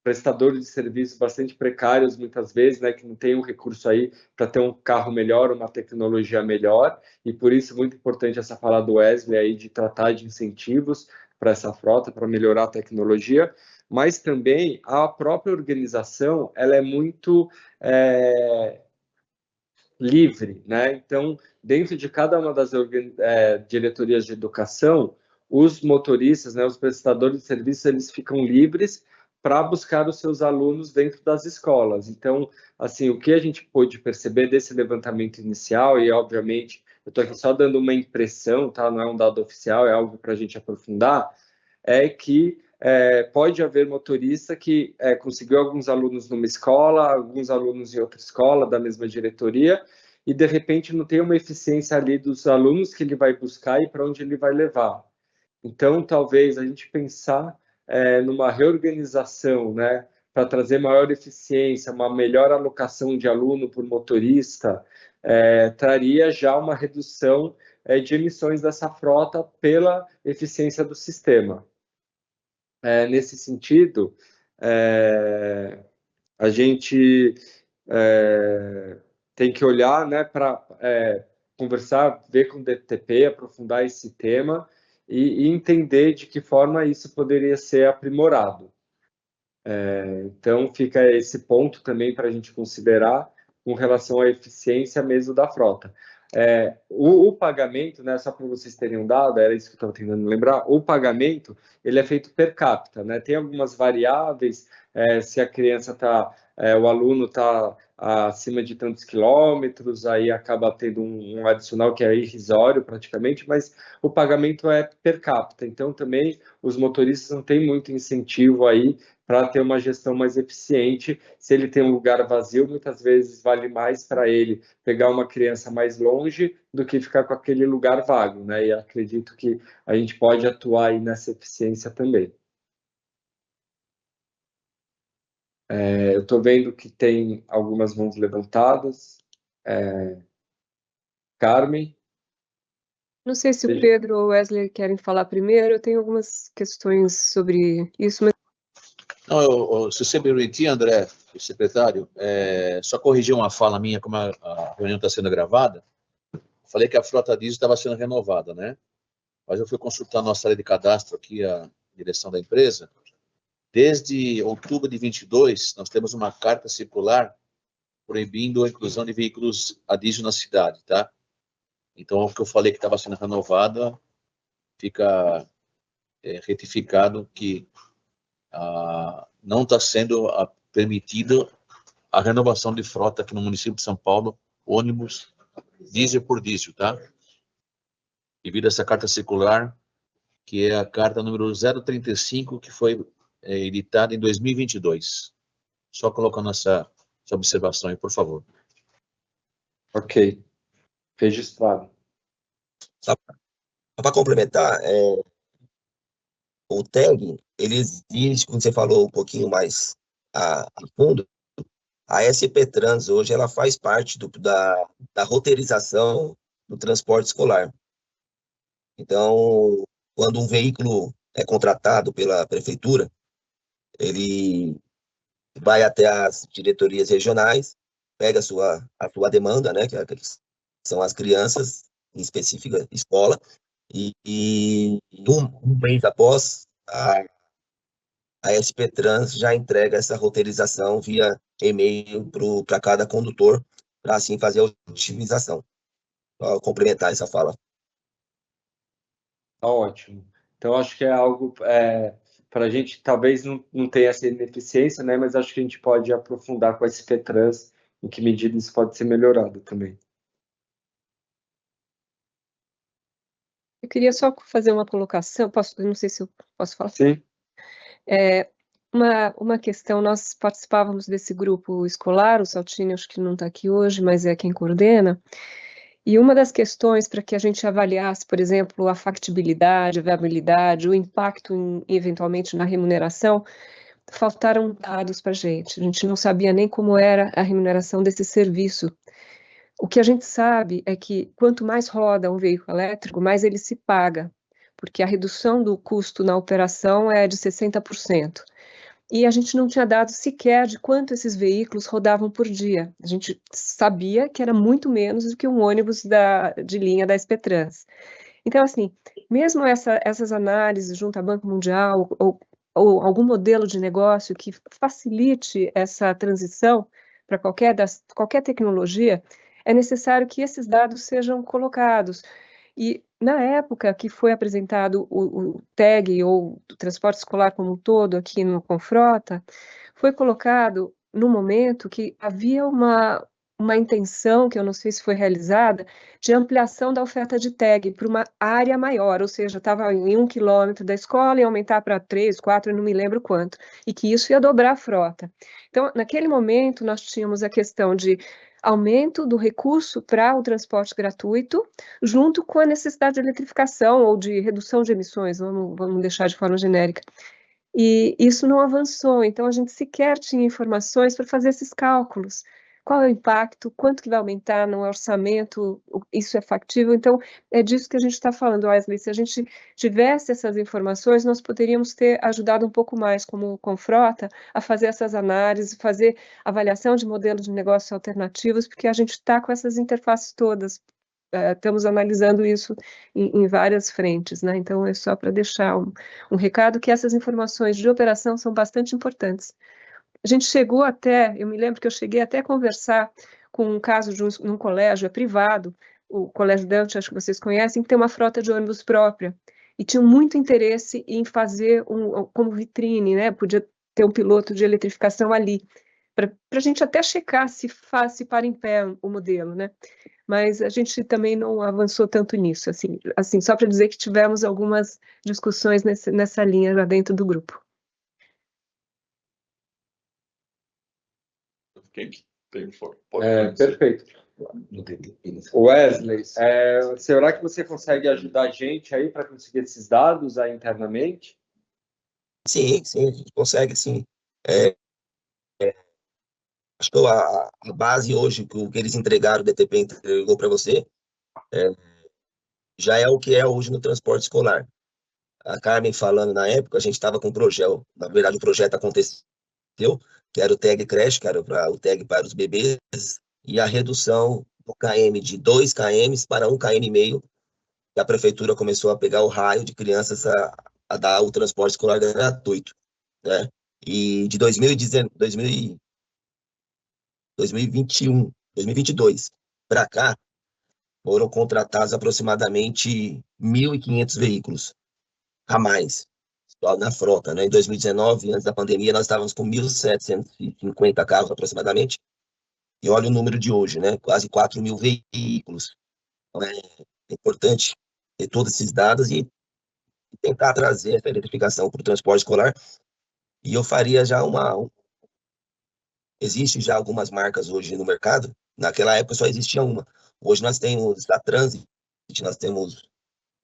prestadores de serviços bastante precários, muitas vezes, né, que não tem um recurso aí para ter um carro melhor, uma tecnologia melhor, e por isso muito importante essa fala do Wesley aí de tratar de incentivos para essa frota, para melhorar a tecnologia, mas também a própria organização, ela é muito livre, né? Então, dentro de cada uma das diretorias de educação, os motoristas, né, os prestadores de serviços, eles ficam livres para buscar os seus alunos dentro das escolas. Então, assim, o que a gente pôde perceber desse levantamento inicial, e obviamente eu estou aqui só dando uma impressão, tá? Não é um dado oficial, é algo para a gente aprofundar, é que pode haver motorista que conseguiu alguns alunos numa escola, alguns alunos em outra escola da mesma diretoria, e de repente não tem uma eficiência ali dos alunos que ele vai buscar e para onde ele vai levar. Então, talvez a gente pensar numa reorganização, né, para trazer maior eficiência, uma melhor alocação de aluno por motorista, traria já uma redução de emissões dessa frota pela eficiência do sistema. Nesse sentido, a gente tem que olhar, né, para conversar, ver com o DTP, aprofundar esse tema e entender de que forma isso poderia ser aprimorado. Então, fica esse ponto também para a gente considerar com relação à eficiência mesmo da frota. O pagamento, né, só para vocês terem um dado, era isso que eu estava tentando lembrar, o pagamento ele é feito per capita, né? Tem algumas variáveis, se a criança está, o aluno está acima de tantos quilômetros, aí acaba tendo um adicional que é irrisório praticamente, mas o pagamento é per capita, então também os motoristas não têm muito incentivo aí para ter uma gestão mais eficiente. Se ele tem um lugar vazio, muitas vezes vale mais para ele pegar uma criança mais longe do que ficar com aquele lugar vago, né? E acredito que a gente pode atuar aí nessa eficiência também. Eu estou vendo que tem algumas mãos levantadas. Carmen? Não sei se o Pedro ou o Wesley querem falar primeiro, eu tenho algumas questões sobre isso, mas... Não, se você me permitir, André, o secretário, só corrigir uma fala minha, como a reunião está sendo gravada, falei que a frota diesel estava sendo renovada, né? Mas eu fui consultar a nossa área de cadastro aqui, a direção da empresa. Desde outubro de 22, nós temos uma carta circular proibindo a inclusão de veículos a diesel na cidade, tá? Então, o que eu falei que estava sendo renovada, fica retificado que não está sendo permitida a renovação de frota aqui no município de São Paulo, ônibus diesel por diesel, tá? Devido a essa carta circular, que é a carta número 035, que foi editada em 2022. Só colocando essa observação aí, por favor. Ok. Registrado. Só para complementar, o TAG, ele existe, como você falou um pouquinho mais a fundo, a SP Trans hoje ela faz parte da roteirização do transporte escolar. Então, quando um veículo é contratado pela prefeitura, ele vai até as diretorias regionais, pega a sua demanda, né, que são as crianças, em específica escola, e um mês após, a SP Trans já entrega essa roteirização via e-mail para cada condutor, para assim fazer a otimização. Para complementar essa fala. Tá ótimo. Então, acho que é algo para a gente, talvez não tenha essa ineficiência, né? Mas acho que a gente pode aprofundar com a SP Trans, em que medida isso pode ser melhorado também. Eu queria só fazer uma colocação, eu não sei se eu posso falar. Sim. Uma questão, nós participávamos desse grupo escolar, o Saltini acho que não está aqui hoje, mas é quem coordena, e uma das questões para que a gente avaliasse, por exemplo, a factibilidade, a viabilidade, o impacto eventualmente na remuneração, faltaram dados para a gente não sabia nem como era a remuneração desse serviço. O que a gente sabe é que quanto mais roda um veículo elétrico, mais ele se paga, porque a redução do custo na operação é de 60%. E a gente não tinha dados sequer de quanto esses veículos rodavam por dia. A gente sabia que era muito menos do que um ônibus de linha da SP Trans. Então, assim, mesmo essas análises junto ao Banco Mundial ou algum modelo de negócio que facilite essa transição para qualquer tecnologia, é necessário que esses dados sejam colocados. E na época que foi apresentado o TAG, ou o transporte escolar como um todo, aqui no Confrota, foi colocado no momento que havia uma intenção, que eu não sei se foi realizada, de ampliação da oferta de TAG para uma área maior, ou seja, estava em 1 quilômetro da escola e aumentar para 3, 4, eu não me lembro quanto, e que isso ia dobrar a frota. Então, naquele momento, nós tínhamos a questão de aumento do recurso para o transporte gratuito, junto com a necessidade de eletrificação ou de redução de emissões, vamos deixar de forma genérica. E isso não avançou, então a gente sequer tinha informações para fazer esses cálculos. Qual é o impacto, quanto que vai aumentar no orçamento, isso é factível? Então, é disso que a gente está falando, Wesley. Se a gente tivesse essas informações, nós poderíamos ter ajudado um pouco mais, como Confrota, a fazer essas análises, fazer avaliação de modelos de negócios alternativos, porque a gente está com essas interfaces todas. Estamos analisando isso em várias frentes, né? Então, é só para deixar um recado que essas informações de operação são bastante importantes. A gente chegou até, eu me lembro que eu cheguei até a conversar com um caso de um colégio privado, o Colégio Dante, acho que vocês conhecem, que tem uma frota de ônibus própria, e tinham muito interesse em fazer como vitrine, né? Podia ter um piloto de eletrificação ali, para a gente até checar se para em pé o modelo, né? Mas a gente também não avançou tanto nisso, assim só para dizer que tivemos algumas discussões nessa linha lá dentro do grupo. Quem que tem Perfeito. Wesley, será que você consegue ajudar a gente aí para conseguir esses dados aí internamente? Sim, a gente consegue, sim. Acho que a base hoje, que eles entregaram, o DTP entregou para você, já é o que é hoje no transporte escolar. A Carmen falando na época, a gente estava com o projeto, na verdade o projeto aconteceu, que era o TAG Creche, que era o TAG para os bebês, e a redução do KM de 2 km para 1,5 km, que a prefeitura começou a pegar o raio de crianças a dar o transporte escolar gratuito, né? E de 2022 para cá, foram contratados aproximadamente 1.500 veículos a mais só na frota, né? Em 2019, antes da pandemia, nós estávamos com 1.750 carros aproximadamente, e olha o número de hoje, né? Quase 4.000 veículos. Então, é importante ter todos esses dados e tentar trazer essa eletrificação para o transporte escolar. E eu faria já Existe já algumas marcas hoje no mercado. Naquela época só existia uma. Hoje nós temos a Transit, nós temos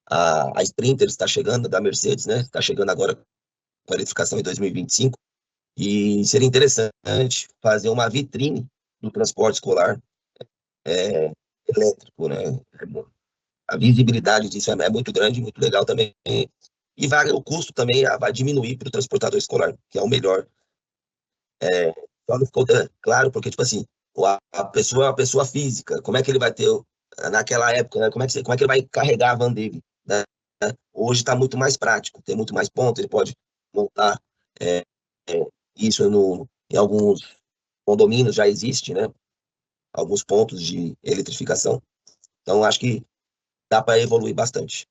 a Sprinter, está chegando, da Mercedes, né? Está chegando agora com a eletrificação em 2025. E seria interessante fazer uma vitrine do transporte escolar elétrico, né? A visibilidade disso é muito grande, muito legal também. E o custo também vai diminuir para o transportador escolar, que é o melhor. Só não ficou claro, porque, tipo assim, a pessoa é uma pessoa física, como é que ele vai ter, naquela época, né, como é que ele vai carregar a van dele, né? Hoje está muito mais prático, tem muito mais pontos, ele pode montar isso em alguns condomínios, já existe, né? Alguns pontos de eletrificação. Então, acho que dá para evoluir bastante.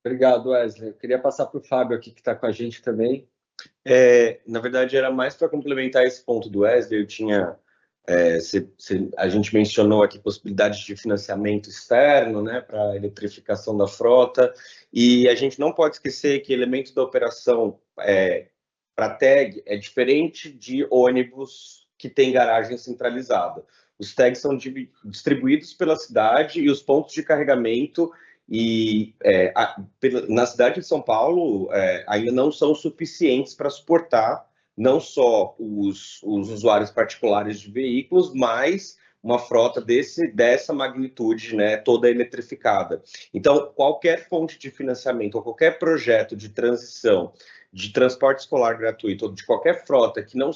Obrigado, Wesley. Eu queria passar para o Fábio aqui, que está com a gente também. Na verdade, era mais para complementar esse ponto do Wesley. Eu tinha, a gente mencionou aqui possibilidades de financiamento externo, né, para a eletrificação da frota, e a gente não pode esquecer que elemento da operação para TEG é diferente de ônibus que tem garagem centralizada. Os TEGs são distribuídos pela cidade e os pontos de carregamento na cidade de São Paulo ainda não são suficientes para suportar não só os usuários particulares de veículos, mas uma frota dessa magnitude, né, toda eletrificada. Então, qualquer fonte de financiamento ou qualquer projeto de transição de transporte escolar gratuito ou de qualquer frota que não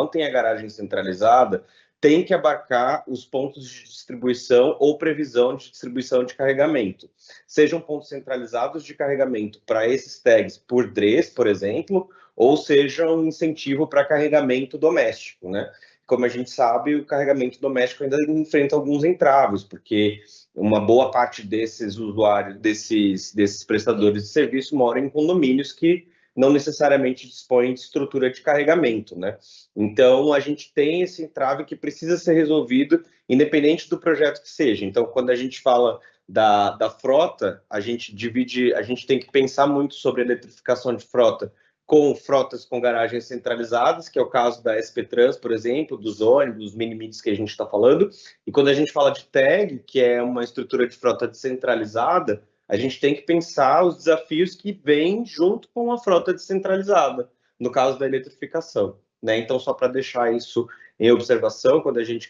tenha garagem centralizada, tem que abarcar os pontos de distribuição ou previsão de distribuição de carregamento. Sejam pontos centralizados de carregamento para esses tags por DRES, por exemplo, ou seja um incentivo para carregamento doméstico, né? Como a gente sabe, o carregamento doméstico ainda enfrenta alguns entraves, porque uma boa parte desses usuários, desses prestadores de serviço moram em condomínios que não necessariamente dispõem de estrutura de carregamento, né? Então, a gente tem esse entrave que precisa ser resolvido, independente do projeto que seja. Então, quando a gente fala da frota, a gente tem que pensar muito sobre a eletrificação de frota com frotas com garagens centralizadas, que é o caso da SP Trans, por exemplo, dos ônibus, dos mini-mids que a gente está falando. E quando a gente fala de TEG, que é uma estrutura de frota descentralizada, a gente tem que pensar os desafios que vêm junto com a frota descentralizada, no caso da eletrificação, né? Então, só para deixar isso em observação, quando a gente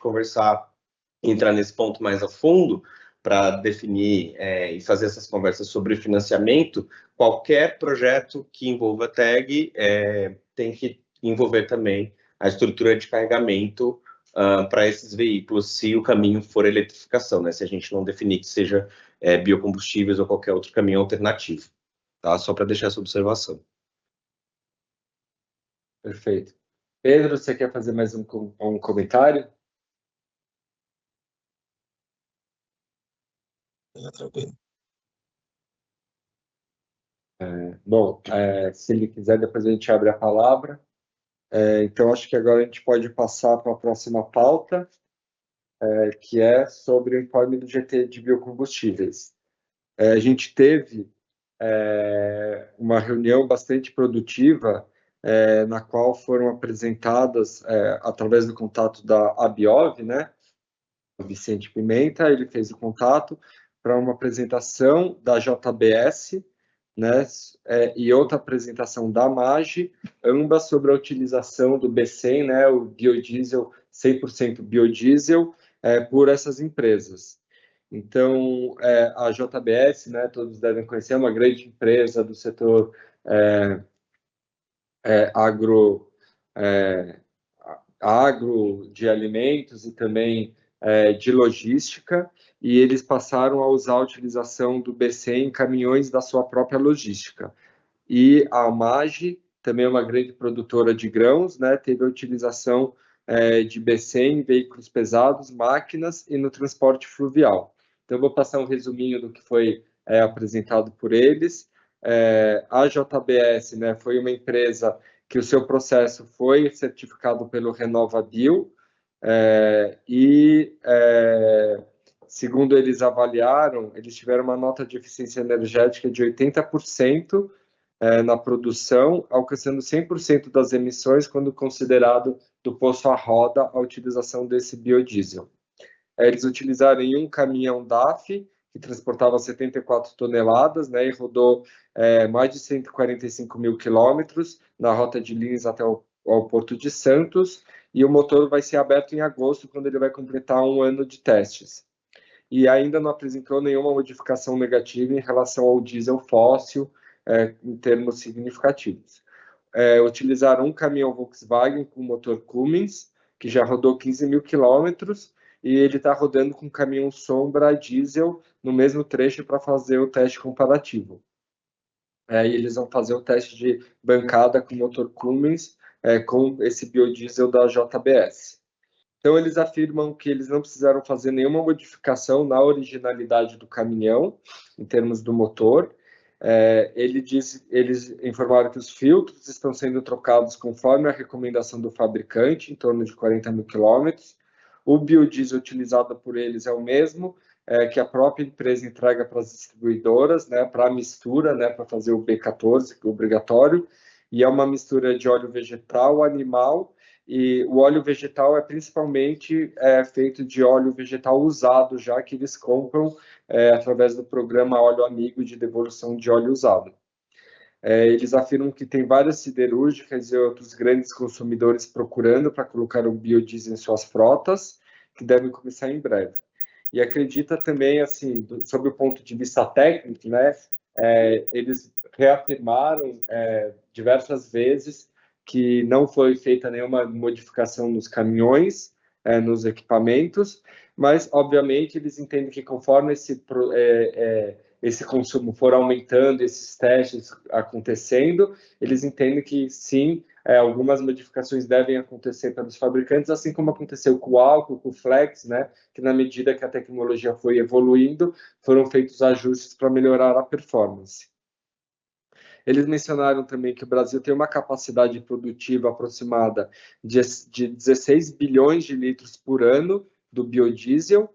entrar nesse ponto mais a fundo, para definir e fazer essas conversas sobre financiamento, qualquer projeto que envolva TEG tem que envolver também a estrutura de carregamento para esses veículos, se o caminho for eletrificação, né? Se a gente não definir que seja biocombustíveis ou qualquer outro caminho alternativo, tá? Só para deixar essa observação. Perfeito. Pedro, você quer fazer mais um comentário? Tranquilo. Bom, se ele quiser, depois a gente abre a palavra. Então, acho que agora a gente pode passar para a próxima pauta, que é sobre o informe do GT de biocombustíveis. A gente teve uma reunião bastante produtiva, na qual foram apresentadas, através do contato da Abiov, né, o Vicente Pimenta, ele fez o contato para uma apresentação da JBS, né, e outra apresentação da MAGE, ambas sobre a utilização do B100, né, o biodiesel, 100% biodiesel, por essas empresas. Então, a JBS, né, todos devem conhecer, é uma grande empresa do setor agro de alimentos e também de logística, e eles passaram a usar a utilização do B100 em caminhões da sua própria logística. E a MAGE, também é uma grande produtora de grãos, né, teve a utilização de B100, veículos pesados, máquinas e no transporte fluvial. Então, eu vou passar um resuminho do que foi apresentado por eles. A JBS, né, foi uma empresa que o seu processo foi certificado pelo RenovaBio, segundo eles avaliaram, eles tiveram uma nota de eficiência energética de 80% na produção, alcançando 100% das emissões quando considerado do poço à roda a utilização desse biodiesel. Eles utilizaram em um caminhão DAF, que transportava 74 toneladas, né, e rodou mais de 145 mil quilômetros na rota de Lins até ao Porto de Santos, e o motor vai ser aberto em agosto, quando ele vai completar 1 ano de testes. E ainda não apresentou nenhuma modificação negativa em relação ao diesel fóssil, em termos significativos. Utilizaram um caminhão Volkswagen com motor Cummins, que já rodou 15 mil quilômetros, e ele está rodando com caminhão Sombra diesel no mesmo trecho para fazer o teste comparativo. E eles vão fazer o teste de bancada com motor Cummins, com esse biodiesel da JBS. Então, eles afirmam que eles não precisaram fazer nenhuma modificação na originalidade do caminhão, em termos do motor. Eles informaram que os filtros estão sendo trocados conforme a recomendação do fabricante, em torno de 40 mil quilômetros. O biodiesel utilizado por eles é o mesmo que a própria empresa entrega para as distribuidoras, né, para a mistura, né, para fazer o B14, que é obrigatório, e é uma mistura de óleo vegetal, animal, e o óleo vegetal é principalmente feito de óleo vegetal usado, já que eles compram através do programa Óleo Amigo de devolução de óleo usado. Eles afirmam que tem várias siderúrgicas e outros grandes consumidores procurando para colocar o biodiesel em suas frotas, que devem começar em breve. E acredita também, assim, sob o ponto de vista técnico, né, eles reafirmaram diversas vezes que não foi feita nenhuma modificação nos caminhões, nos equipamentos, mas, obviamente, eles entendem que conforme esse consumo for aumentando, esses testes acontecendo, eles entendem que, sim, algumas modificações devem acontecer pelos fabricantes, assim como aconteceu com o álcool, com o flex, né, que na medida que a tecnologia foi evoluindo, foram feitos ajustes para melhorar a performance. Eles mencionaram também que o Brasil tem uma capacidade produtiva aproximada de 16 bilhões de litros por ano do biodiesel,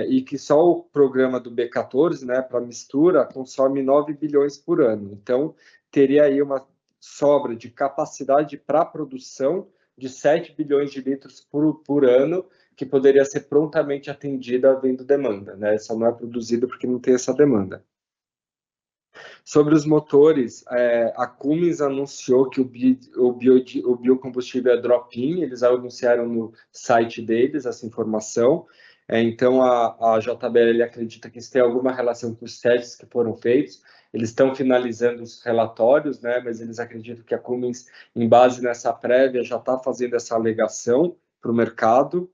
e que só o programa do B14, né, para mistura, consome 9 bilhões por ano. Então, teria aí uma sobra de capacidade para produção de 7 bilhões de litros por ano, que poderia ser prontamente atendida havendo demanda, né? Só não é produzido porque não tem essa demanda. Sobre os motores, a Cummins anunciou que o biocombustível é drop-in, eles anunciaram no site deles essa informação. Então, a JBL acredita que isso tem alguma relação com os testes que foram feitos. Eles estão finalizando os relatórios, né, mas eles acreditam que a Cummins, em base nessa prévia, já está fazendo essa alegação para o mercado.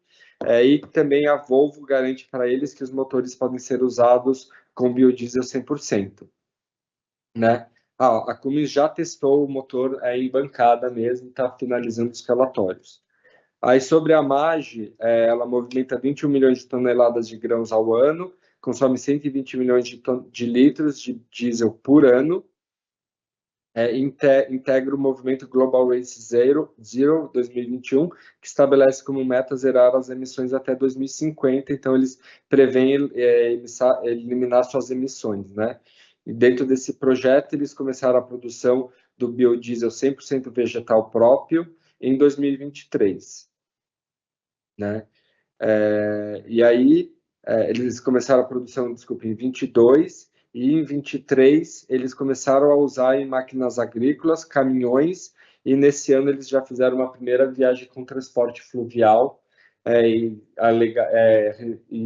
E também a Volvo garante para eles que os motores podem ser usados com biodiesel 100%. Né? A Cummins já testou o motor em bancada mesmo, está finalizando os relatórios. Aí sobre a MAGE, ela movimenta 21 milhões de toneladas de grãos ao ano, consome 120 milhões de litros de diesel por ano, integra o movimento Global Race Zero 2021, que estabelece como meta zerar as emissões até 2050, então eles prevêem eliminar suas emissões, né? E dentro desse projeto, eles começaram a produção do biodiesel 100% vegetal próprio em 2023. Né? E aí, eles começaram a produção, desculpa, em 22, e em 23 eles começaram a usar em máquinas agrícolas, caminhões, e nesse ano eles já fizeram uma primeira viagem com transporte fluvial, e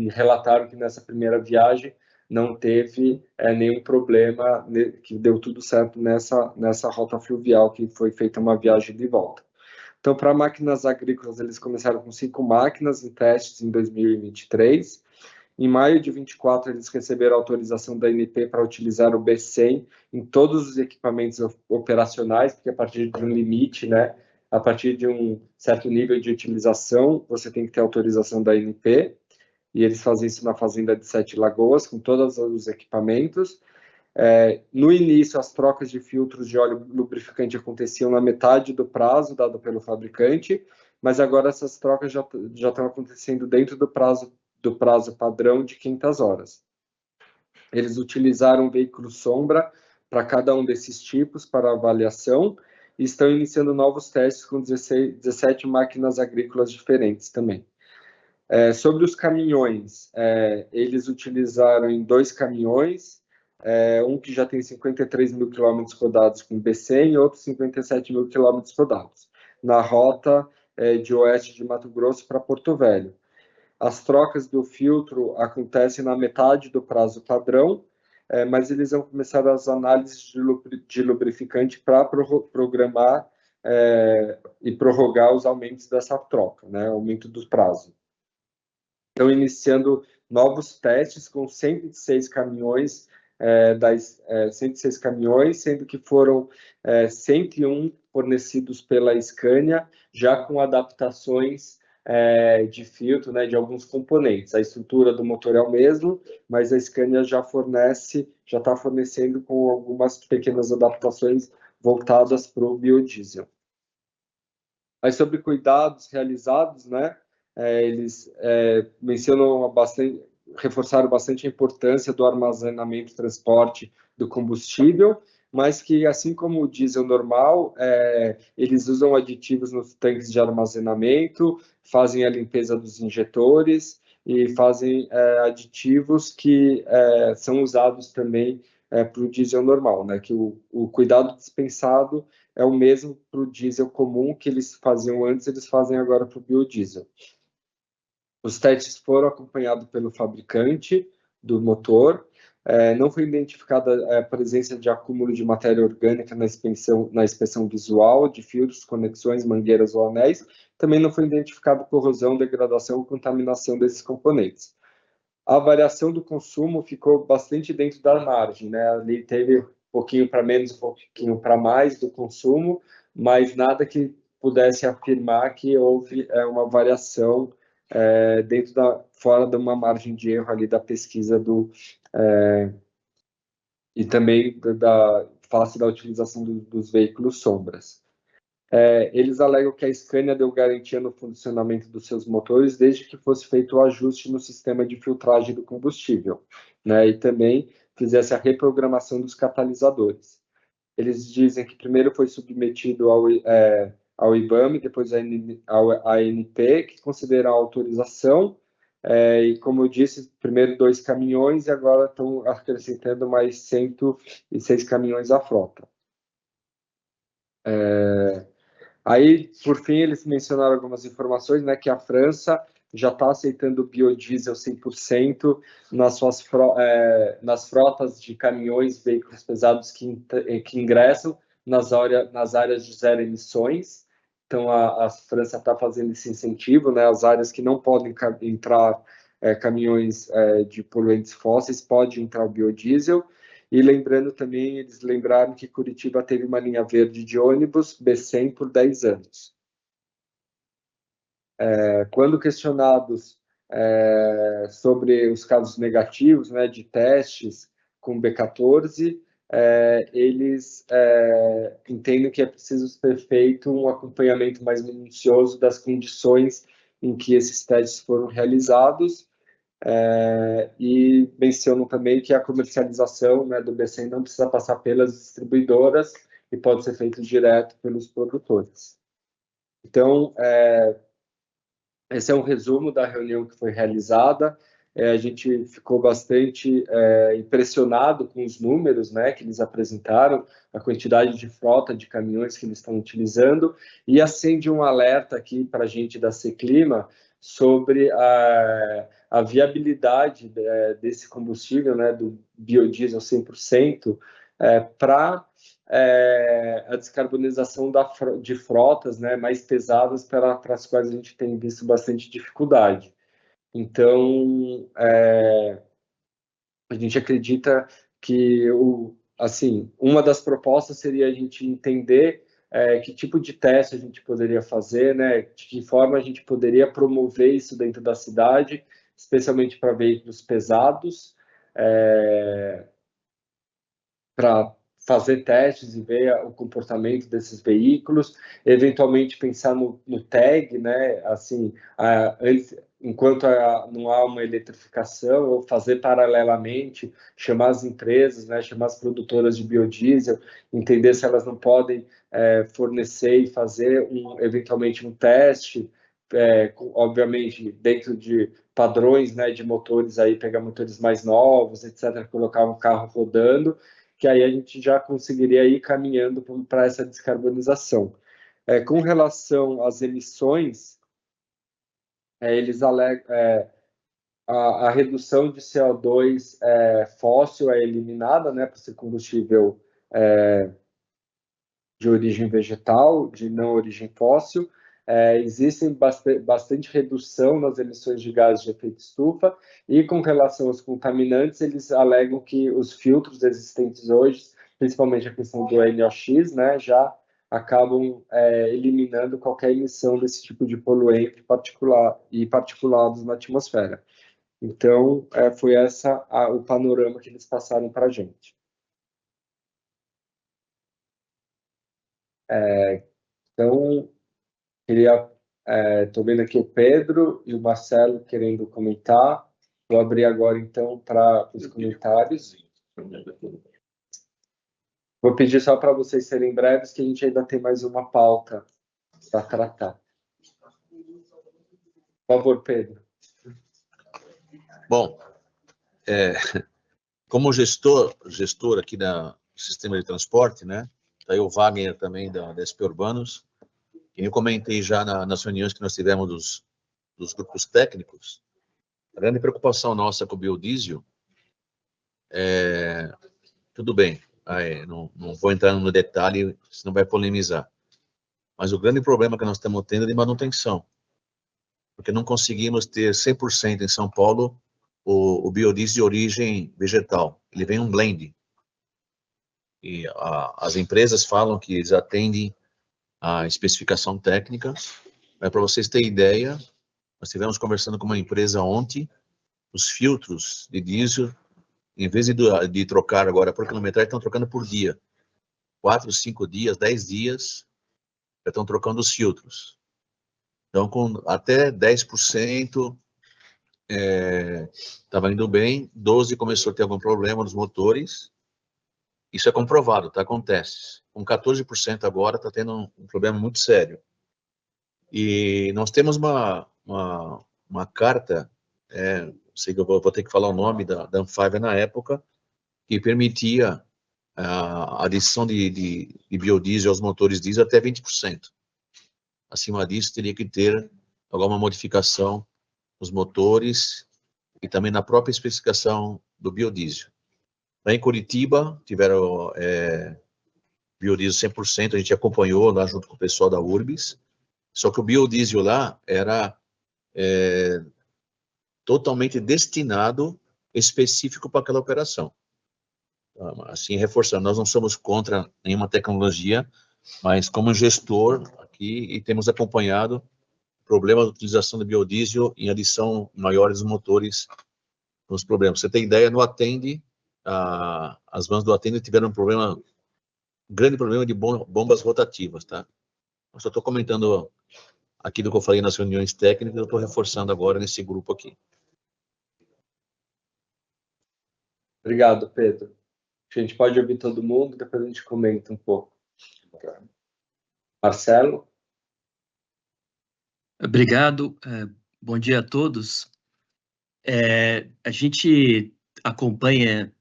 relataram que nessa primeira viagem não teve nenhum problema, que deu tudo certo nessa rota fluvial, que foi feita uma viagem de volta. Então, para máquinas agrícolas, eles começaram com 5 máquinas em testes em 2023. Em maio de 24, eles receberam autorização da ANP para utilizar o B100 em todos os equipamentos operacionais, porque a partir de um limite, né, a partir de um certo nível de utilização, você tem que ter autorização da ANP, e eles fazem isso na fazenda de Sete Lagoas, com todos os equipamentos. No início, as trocas de filtros de óleo lubrificante aconteciam na metade do prazo dado pelo fabricante, mas agora essas trocas já estão acontecendo dentro do prazo padrão de 500 horas. Eles utilizaram um veículo sombra para cada um desses tipos para avaliação e estão iniciando novos testes com 17 máquinas agrícolas diferentes também. Sobre os caminhões, eles utilizaram em 2 caminhões, um que já tem 53 mil quilômetros rodados com B100 e outro 57 mil quilômetros rodados, na rota de oeste de Mato Grosso para Porto Velho. As trocas do filtro acontecem na metade do prazo padrão, mas eles vão começar as análises de lubrificante para programar e prorrogar os aumentos dessa troca, né, aumento do prazo. Estão iniciando novos testes com 106 caminhões, 106 caminhões, sendo que foram 101 fornecidos pela Scania, já com adaptações de filtro, né, de alguns componentes. A estrutura do motor é o mesmo, mas a Scania já está fornecendo com algumas pequenas adaptações voltadas para o biodiesel. Aí, sobre cuidados realizados, né, eles reforçaram bastante a importância do armazenamento e transporte do combustível, mas que, assim como o diesel normal, eles usam aditivos nos tanques de armazenamento, fazem a limpeza dos injetores e fazem aditivos que são usados também para o diesel normal, né? Que o cuidado dispensado é o mesmo para o diesel comum que eles faziam antes, eles fazem agora para o biodiesel. Os testes foram acompanhados pelo fabricante do motor. Não foi identificada a presença de acúmulo de matéria orgânica na inspeção visual de fios, conexões, mangueiras ou anéis. Também não foi identificada corrosão, degradação ou contaminação desses componentes. A variação do consumo ficou bastante dentro da margem, né? Ali teve um pouquinho para menos, um pouquinho para mais do consumo, mas nada que pudesse afirmar que houve uma variação fora de uma margem de erro ali da pesquisa e também da face da utilização dos veículos sombras. Eles alegam que a Scania deu garantia no funcionamento dos seus motores desde que fosse feito o ajuste no sistema de filtragem do combustível, né, e também fizesse a reprogramação dos catalisadores. Eles dizem que primeiro foi submetido ao IBAMA, depois ao ANP, que considera a autorização, e como eu disse, primeiro 2 caminhões e agora estão acrescentando mais 106 caminhões à frota. Aí, por fim, eles mencionaram algumas informações, né, que a França já está aceitando biodiesel 100% nas frotas de caminhões, veículos pesados que ingressam nas áreas de zero emissões. Então, a França está fazendo esse incentivo, né, as áreas que não podem entrar caminhões de poluentes fósseis, pode entrar o biodiesel. E lembrando também, eles lembraram que Curitiba teve uma linha verde de ônibus B100 por 10 anos. Quando questionados sobre os casos negativos, né, de testes com B14, eles entendem que é preciso ser feito um acompanhamento mais minucioso das condições em que esses testes foram realizados, e mencionam também que a comercialização, né, do B100 não precisa passar pelas distribuidoras e pode ser feito direto pelos produtores. Então, esse é um resumo da reunião que foi realizada. A gente ficou bastante impressionado com os números, né, que eles apresentaram, a quantidade de frota de caminhões que eles estão utilizando, e acende um alerta aqui para a gente da Seclima sobre a viabilidade desse combustível, né, do biodiesel 100%, para a descarbonização de frotas, né, mais pesadas, para as quais a gente tem visto bastante dificuldade. Então, a gente acredita que, assim, uma das propostas seria a gente entender que tipo de teste a gente poderia fazer, né? De que forma a gente poderia promover isso dentro da cidade, especialmente para veículos pesados, para fazer testes e ver o comportamento desses veículos, eventualmente pensar no tag, né? Assim, enquanto não há uma eletrificação, ou fazer paralelamente, chamar as empresas, né? Chamar as produtoras de biodiesel, entender se elas não podem fornecer e fazer eventualmente um teste, obviamente dentro de padrões, né? De motores aí, pegar motores mais novos, etc., colocar um carro rodando, que aí a gente já conseguiria ir caminhando para essa descarbonização. Com relação às emissões, eles alegam a redução de CO2 fóssil é eliminada, né, por ser combustível de origem vegetal, de não origem fóssil. Existem bastante redução nas emissões de gases de efeito estufa, e com relação aos contaminantes, eles alegam que os filtros existentes hoje, principalmente a questão do NOx, né, já acabam eliminando qualquer emissão desse tipo de poluente e particulados na atmosfera. Então, foi o panorama que eles passaram para a gente. Então, estou vendo aqui o Pedro e o Marcelo querendo comentar. Vou abrir agora, então, para os comentários. Vou pedir só para vocês serem breves, que a gente ainda tem mais uma pauta para tratar. Por favor, Pedro. Bom, como gestor aqui do sistema de transporte, né? Tá aí o Wagner também da SP Urbanos, e eu comentei já nas reuniões que nós tivemos dos grupos técnicos, a grande preocupação nossa com o biodiesel tudo bem, não vou entrar no detalhe, senão vai polemizar, mas o grande problema que nós estamos tendo é de manutenção, porque não conseguimos ter 100% em São Paulo o biodiesel de origem vegetal, ele vem um blend, e as empresas falam que eles atendem a especificação técnica. Para vocês terem ideia, nós estivemos conversando com uma empresa ontem, os filtros de diesel, em vez de trocar agora por quilometragem, estão trocando por dia. 4, 5 dias, 10 dias, já estão trocando os filtros. Então, com até 10%, estava indo bem, 12% começou a ter algum problema nos motores. Isso é comprovado, tá? Acontece. Com 14% agora está tendo um problema muito sério. E nós temos uma carta, sei que eu vou ter que falar o nome da Anfávia na época, que permitia a adição de biodiesel aos motores diesel até 20%. Acima disso, teria que ter alguma modificação nos motores e também na própria especificação do biodiesel. Lá em Curitiba, tiveram biodiesel 100%, a gente acompanhou lá junto com o pessoal da Urbis, só que o biodiesel lá era totalmente destinado, específico para aquela operação. Assim, reforçando, nós não somos contra nenhuma tecnologia, mas como gestor aqui, e temos acompanhado o problema da utilização do biodiesel em adição maiores dos motores nos problemas. Você tem ideia, no Atende, as vans do Atende tiveram um grande problema de bombas rotativas, tá? Eu só estou comentando aquilo que eu falei nas reuniões técnicas, eu estou reforçando agora nesse grupo aqui. Obrigado, Pedro. A gente pode ouvir todo mundo, depois a gente comenta um pouco. Marcelo? Obrigado, bom dia a todos. A gente acompanha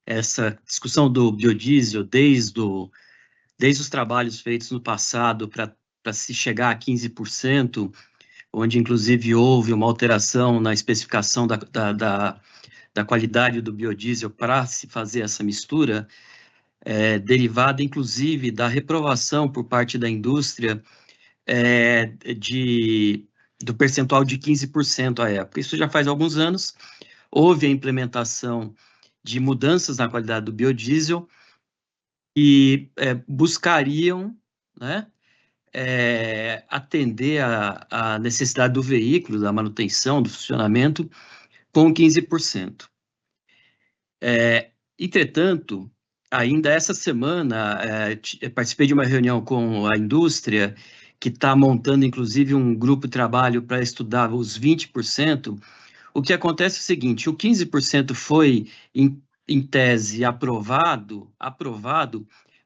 essa discussão do biodiesel desde os trabalhos feitos no passado para se chegar a 15%, onde inclusive houve uma alteração na especificação da qualidade do biodiesel para se fazer essa mistura, derivada inclusive da reprovação por parte da indústria do percentual de 15% à época. Isso já faz alguns anos. Houve a implementação de mudanças na qualidade do biodiesel e buscariam né, atender a necessidade do veículo, da manutenção, do funcionamento, com 15%. Entretanto, ainda essa semana, participei de uma reunião com a indústria, que está montando, inclusive, um grupo de trabalho para estudar os 20%. O que acontece é o seguinte, o 15% foi, em tese, aprovado,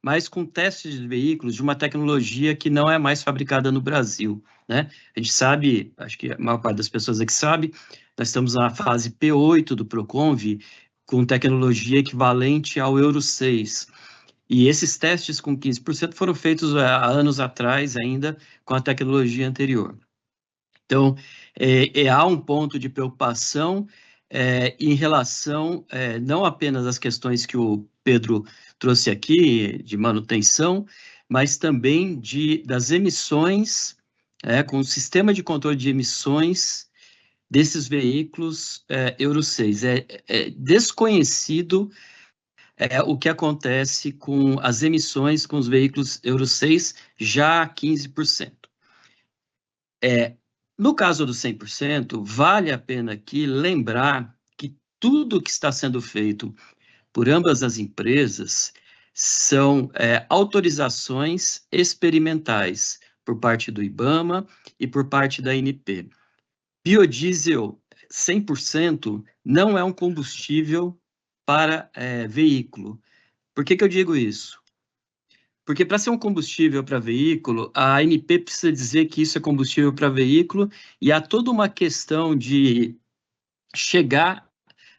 mas com testes de veículos de uma tecnologia que não é mais fabricada no Brasil, né? A gente sabe, acho que a maior parte das pessoas aqui sabe, nós estamos na fase P8 do Proconv, com tecnologia equivalente ao Euro 6. E esses testes com 15% foram feitos há anos atrás ainda, com a tecnologia anterior. Então, há um ponto de preocupação em relação não apenas às questões que o Pedro trouxe aqui, de manutenção, mas também das emissões, com o sistema de controle de emissões desses veículos Euro 6. É desconhecido o que acontece com as emissões com os veículos Euro 6 já a 15%. No caso do 100%, vale a pena aqui lembrar que tudo que está sendo feito por ambas as empresas são autorizações experimentais por parte do IBAMA e por parte da ANP. Biodiesel 100% não é um combustível para veículo. Por que eu digo isso? Porque para ser um combustível para veículo, a ANP precisa dizer que isso é combustível para veículo e há toda uma questão de chegar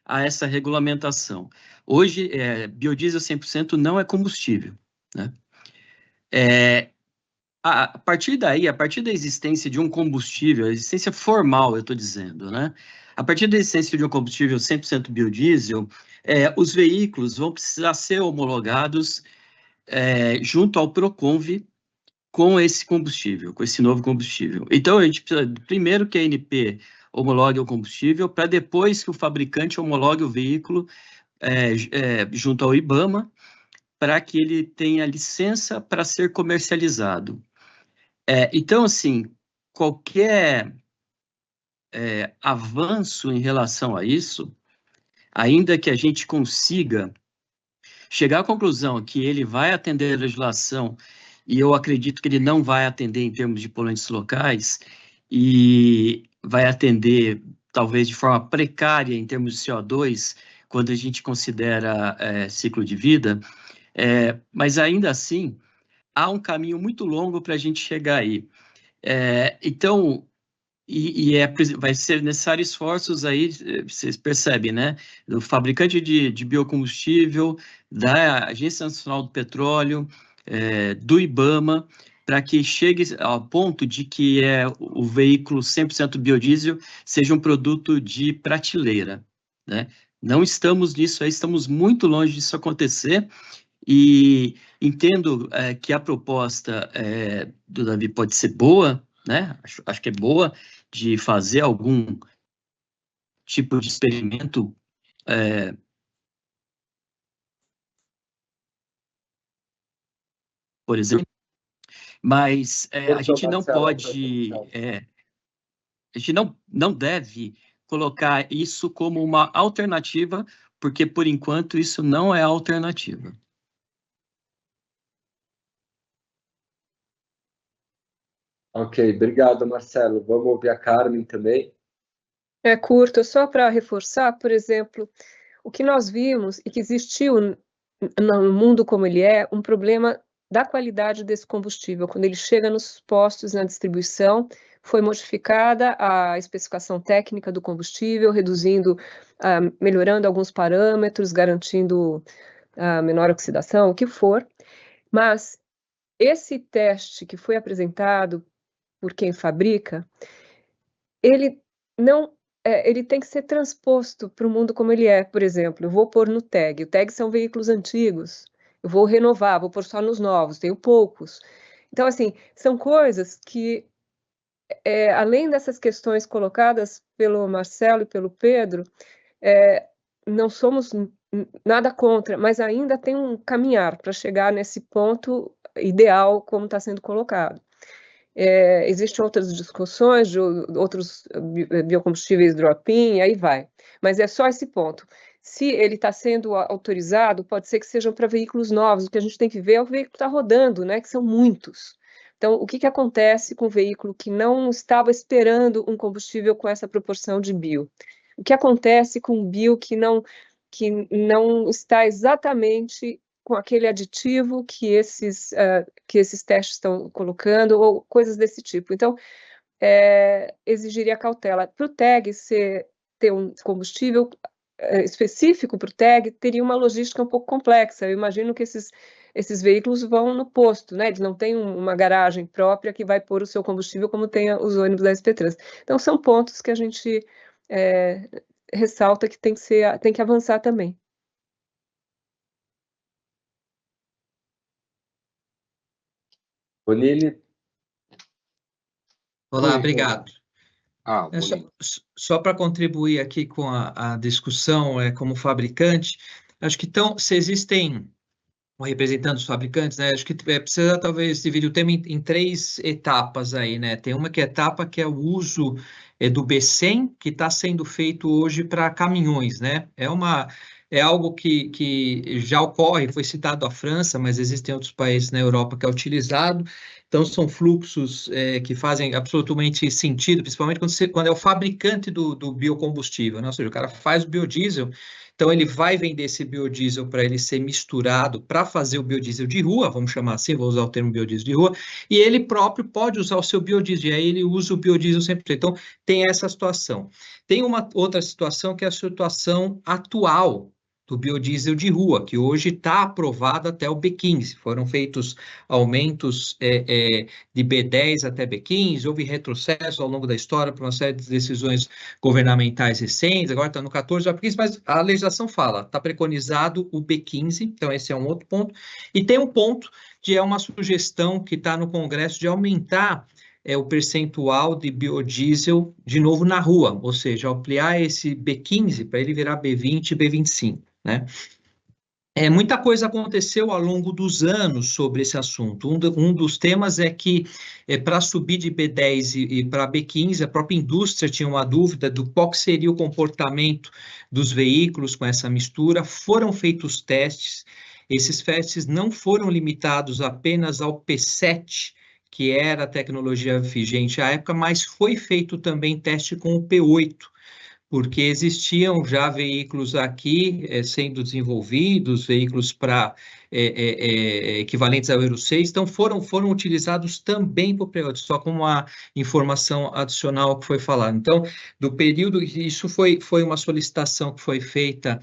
a essa regulamentação. Hoje, biodiesel 100% não é combustível, né? A partir daí, a partir da existência de um combustível, a existência formal, eu estou dizendo, né? A partir da existência de um combustível 100% biodiesel, os veículos vão precisar ser homologados junto ao Proconv com esse combustível, com esse novo combustível. Então, a gente precisa, primeiro, que a ANP homologue o combustível, para depois que o fabricante homologue o veículo junto ao IBAMA, para que ele tenha licença para ser comercializado. Então, assim, qualquer avanço em relação a isso, ainda que a gente consiga chegar à conclusão que ele vai atender a legislação, e eu acredito que ele não vai atender em termos de poluentes locais, e vai atender, talvez, de forma precária em termos de CO2, quando a gente considera ciclo de vida, mas ainda assim, há um caminho muito longo para a gente chegar aí. Então, vai ser necessário esforços aí, vocês percebem, né? Do fabricante de biocombustível, da Agência Nacional do Petróleo, do IBAMA, para que chegue ao ponto de que o veículo 100% biodiesel seja um produto de prateleira, né? Não estamos nisso aí, estamos muito longe disso acontecer, e entendo que a proposta do Davi pode ser boa, né? Acho que é boa, de fazer algum tipo de experimento por exemplo, mas a gente não pode, a gente não deve colocar isso como uma alternativa, porque, por enquanto, isso não é alternativa. Ok, obrigado, Marcelo. Vamos ouvir a Carmen também. É curto, só para reforçar, por exemplo, o que nós vimos e que existiu no mundo como ele um problema da qualidade desse combustível. Quando ele chega nos postos, na distribuição, foi modificada a especificação técnica do combustível, reduzindo, melhorando alguns parâmetros, garantindo menor oxidação, o que for. Mas esse teste que foi apresentado por quem fabrica, ele tem que ser transposto para o mundo como ele por exemplo, eu vou pôr no TEG, o TEG são veículos antigos, eu vou renovar, vou pôr só nos novos, tenho poucos. Então, assim, são coisas que, além dessas questões colocadas pelo Marcelo e pelo Pedro, não somos nada contra, mas ainda tem um caminhar para chegar nesse ponto ideal como está sendo colocado. Existem outras discussões de outros biocombustíveis drop-in, aí vai. Mas é só esse ponto. Se ele está sendo autorizado, pode ser que sejam para veículos novos. O que a gente tem que ver é o veículo está rodando, né? Que são muitos. Então, o que acontece com o veículo que não estava esperando um combustível com essa proporção de bio? O que acontece com o bio que não está exatamente com aquele aditivo que esses testes estão colocando, ou coisas desse tipo. Então, exigiria cautela. Para o TEG ter um combustível específico para o TEG, teria uma logística um pouco complexa. Eu imagino que esses veículos vão no posto, né? Eles não têm uma garagem própria que vai pôr o seu combustível como tem os ônibus da SP Trans. Então, são pontos que a gente ressalta que tem que avançar também. Bonilli. Olá, obrigado. Só para contribuir aqui com a discussão como fabricante, acho que se existem, representando os fabricantes, né, acho que precisa talvez dividir o tema em 3 etapas aí, né? Tem uma etapa que é o uso do B100, que está sendo feito hoje para caminhões, né? É algo que já ocorre, foi citado a França, mas existem outros países na Europa que é utilizado. Então, são fluxos que fazem absolutamente sentido, principalmente quando é o fabricante do biocombustível, né? Ou seja, o cara faz o biodiesel, então ele vai vender esse biodiesel para ele ser misturado para fazer o biodiesel de rua, vamos chamar assim, vou usar o termo biodiesel de rua, e ele próprio pode usar o seu biodiesel, e aí ele usa o biodiesel 100%. Então, tem essa situação. Tem uma outra situação que é a situação atual do biodiesel de rua, que hoje está aprovado até o B15. Foram feitos aumentos de B10 até B15, houve retrocesso ao longo da história por uma série de decisões governamentais recentes, agora está no 14, B15, mas a legislação fala, está preconizado o B15, então esse é um outro ponto. E tem um ponto que é uma sugestão que está no Congresso de aumentar o percentual de biodiesel de novo na rua, ou seja, ampliar esse B15 para ele virar B20 e B25, né? Muita coisa aconteceu ao longo dos anos sobre esse assunto. Um dos temas é que, para subir de B10 e para B15, a própria indústria tinha uma dúvida do qual seria o comportamento dos veículos com essa mistura. Foram feitos testes. Esses testes não foram limitados apenas ao P7, que era a tecnologia vigente à época, mas foi feito também teste com o P8, porque existiam já veículos aqui sendo desenvolvidos, veículos para equivalentes ao Euro 6, então foram utilizados também por P8, só como uma informação adicional que foi falada. Então, do período, isso foi uma solicitação que foi feita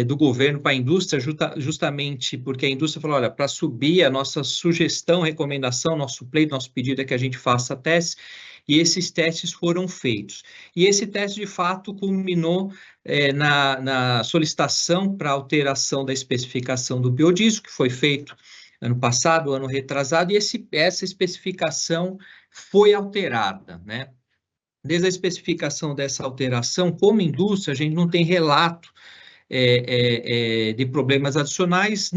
do governo para a indústria, justamente porque a indústria falou, olha, para subir a nossa sugestão, recomendação, nosso pleito, nosso pedido é que a gente faça testes, e esses testes foram feitos. E esse teste, de fato, culminou na solicitação para alteração da especificação do biodiesel, que foi feito ano passado, ano retrasado, e essa especificação foi alterada, né? Desde a especificação dessa alteração, como indústria, a gente não tem relato de problemas adicionais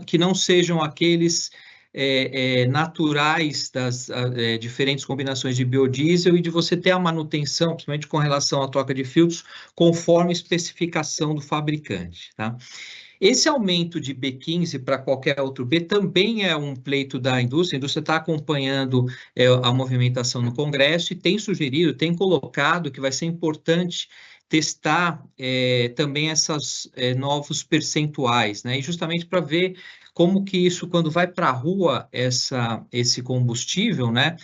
que não sejam aqueles naturais das diferentes combinações de biodiesel e de você ter a manutenção, principalmente com relação à troca de filtros, conforme a especificação do fabricante, tá? Esse aumento de B15 para qualquer outro B também é um pleito da indústria. A indústria está acompanhando a movimentação no Congresso e tem sugerido, tem colocado que vai ser importante testar também esses novos percentuais, né? E justamente para ver como que isso, quando vai para a rua, esse combustível, né?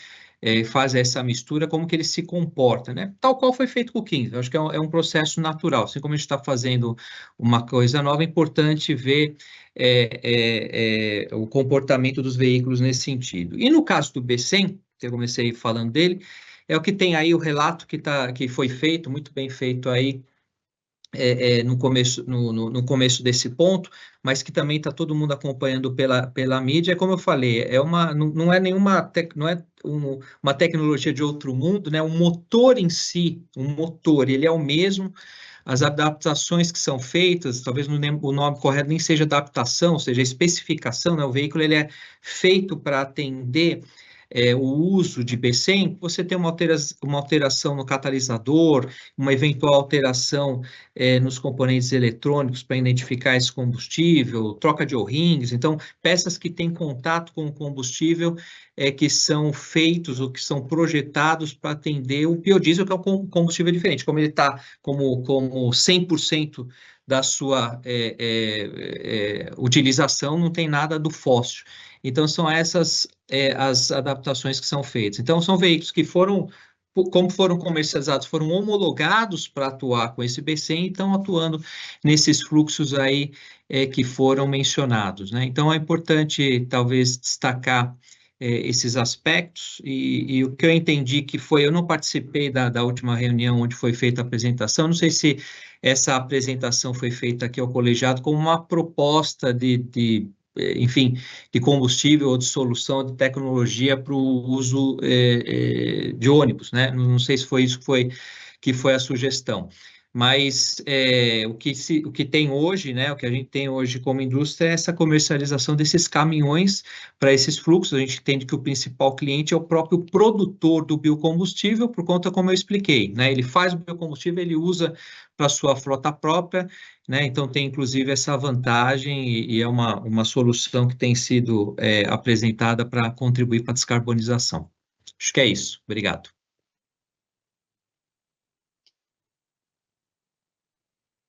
Faz essa mistura, como que ele se comporta, né? Tal qual foi feito com o 15. Eu acho que é um processo natural. Assim como a gente está fazendo uma coisa nova, é importante ver o comportamento dos veículos nesse sentido. E no caso do B100, que eu comecei falando dele, é o que tem aí o relato que foi feito, muito bem feito aí, no começo desse ponto, mas que também está todo mundo acompanhando pela mídia. Como eu falei, não é uma tecnologia de outro mundo, né? O motor em si, ele é o mesmo. as adaptações que são feitas, talvez o nome correto nem seja adaptação, ou seja, especificação, né? O veículo ele é feito para atender o uso de B100, você tem uma alteração no catalisador, uma eventual alteração nos componentes eletrônicos para identificar esse combustível, troca de O-rings, então, peças que têm contato com o combustível que são feitos ou que são projetados para atender o biodiesel, que é um combustível diferente, como ele está como 100% da sua utilização, não tem nada do fóssil. Então, são essas as adaptações que são feitas. Então, são veículos que como foram comercializados, foram homologados para atuar com esse B100 e estão atuando nesses fluxos aí que foram mencionados, né? Então, é importante, talvez, destacar esses aspectos, e o que eu entendi que foi, eu não participei da última reunião onde foi feita a apresentação, não sei se essa apresentação foi feita aqui ao colegiado como uma proposta enfim, de combustível ou de solução de tecnologia para o uso de ônibus, né? Não sei se foi isso que foi a sugestão. Mas o que tem hoje, né, o que a gente tem hoje como indústria é essa comercialização desses caminhões para esses fluxos. A gente entende que o principal cliente é o próprio produtor do biocombustível, por conta, como eu expliquei, né? Ele faz o biocombustível, ele usa para a sua frota própria, né? Então tem inclusive essa vantagem e é uma solução que tem sido apresentada para contribuir para a descarbonização. Acho que é isso. Obrigado.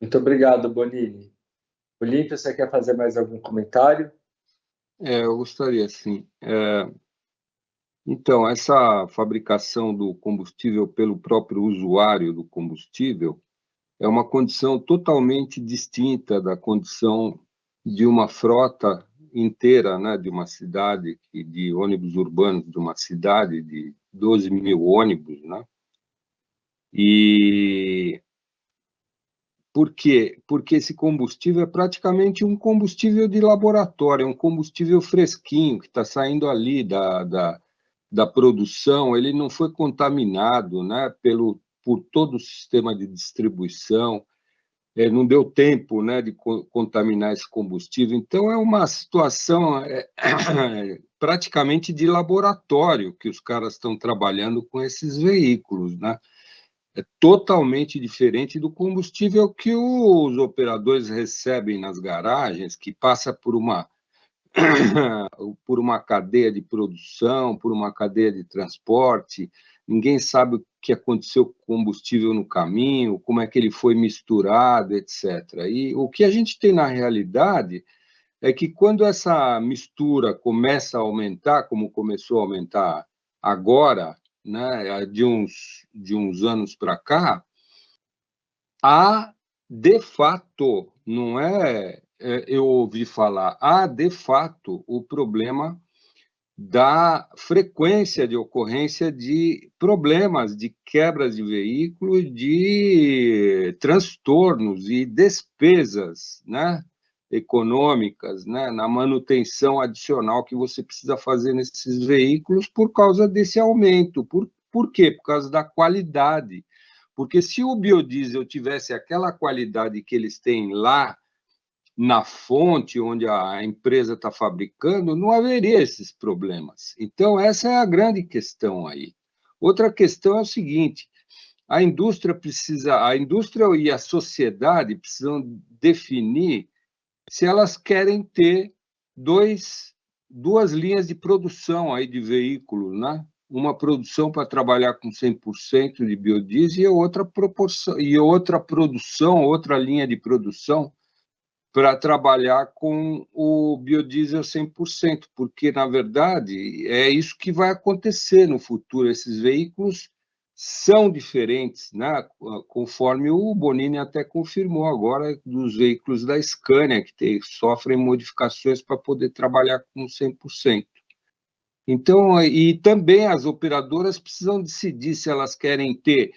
Muito obrigado, Bonini. Olímpio, você quer fazer mais algum comentário? Eu gostaria, sim. Então, essa fabricação do combustível pelo próprio usuário do combustível é uma condição totalmente distinta da condição de uma frota inteira, né, de uma cidade, de ônibus urbanos de uma cidade de 12 mil ônibus, né? E por quê? Porque esse combustível é praticamente um combustível de laboratório, é um combustível fresquinho, que está saindo ali da produção, ele não foi contaminado, né, por todo o sistema de distribuição, não deu tempo, né, de contaminar esse combustível. Então, é uma situação praticamente de laboratório que os caras estão trabalhando com esses veículos, né? É totalmente diferente do combustível que os operadores recebem nas garagens, que passa por uma cadeia de produção, por uma cadeia de transporte. Ninguém sabe o que aconteceu com o combustível no caminho, como é que ele foi misturado, etc. E o que a gente tem na realidade é que quando essa mistura começa a aumentar, como começou a aumentar agora, né, de uns anos para cá, há, de fato, não é eu ouvi falar, há, de fato, o problema da frequência de ocorrência de problemas, de quebras de veículo, de transtornos e despesas, né, econômicas, né, na manutenção adicional que você precisa fazer nesses veículos por causa desse aumento. Por quê? Por causa da qualidade. Porque se o biodiesel tivesse aquela qualidade que eles têm lá na fonte onde a empresa está fabricando, não haveria esses problemas. Então, essa é a grande questão aí. Outra questão é o seguinte: a indústria e a sociedade precisam definir se elas querem ter duas linhas de produção aí de veículos, né? Uma produção para trabalhar com 100% de biodiesel e outra linha de produção para trabalhar com o biodiesel 100%, porque, na verdade, é isso que vai acontecer no futuro. Esses veículos são diferentes, né? Conforme o Bonini até confirmou agora, dos veículos da Scania, que sofrem modificações para poder trabalhar com 100%. Então, e também as operadoras precisam decidir se elas querem ter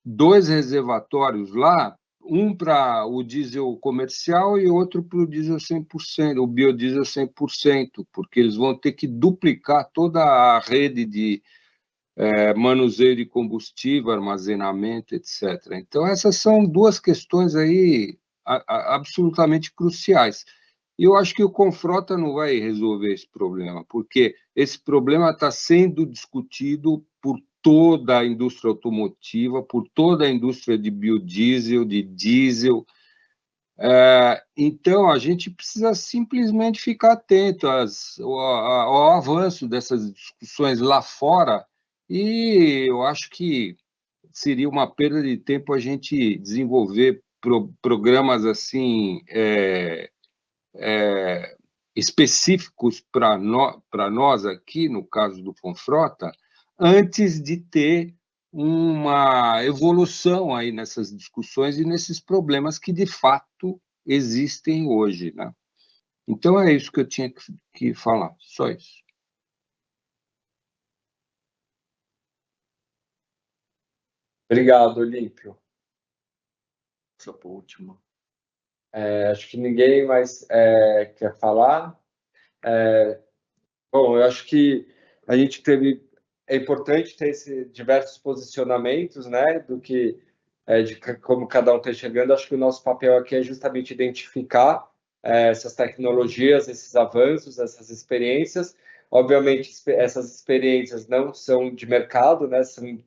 2 reservatórios lá, um para o diesel comercial e outro para o diesel 100%, o biodiesel 100%, porque eles vão ter que duplicar toda a rede manuseio de combustível, armazenamento, etc. Então, essas são duas questões aí absolutamente cruciais. E eu acho que o Confrota não vai resolver esse problema, porque esse problema está sendo discutido por toda a indústria automotiva, por toda a indústria de biodiesel, de diesel. Então, a gente precisa simplesmente ficar atento ao avanço dessas discussões lá fora, e eu acho que seria uma perda de tempo a gente desenvolver programas assim específicos para nós aqui, no caso do Confrota, antes de ter uma evolução aí nessas discussões e nesses problemas que, de fato, existem hoje, né? Então, é isso que eu tinha que falar, só isso. Obrigado, Olímpio. Só por último. Acho que ninguém mais quer falar. Bom, eu acho que a gente é importante ter diversos posicionamentos, né, do que de como cada um está enxergando. Acho que o nosso papel aqui é justamente identificar essas tecnologias, esses avanços, essas experiências. Obviamente, essas experiências não são de mercado, né, são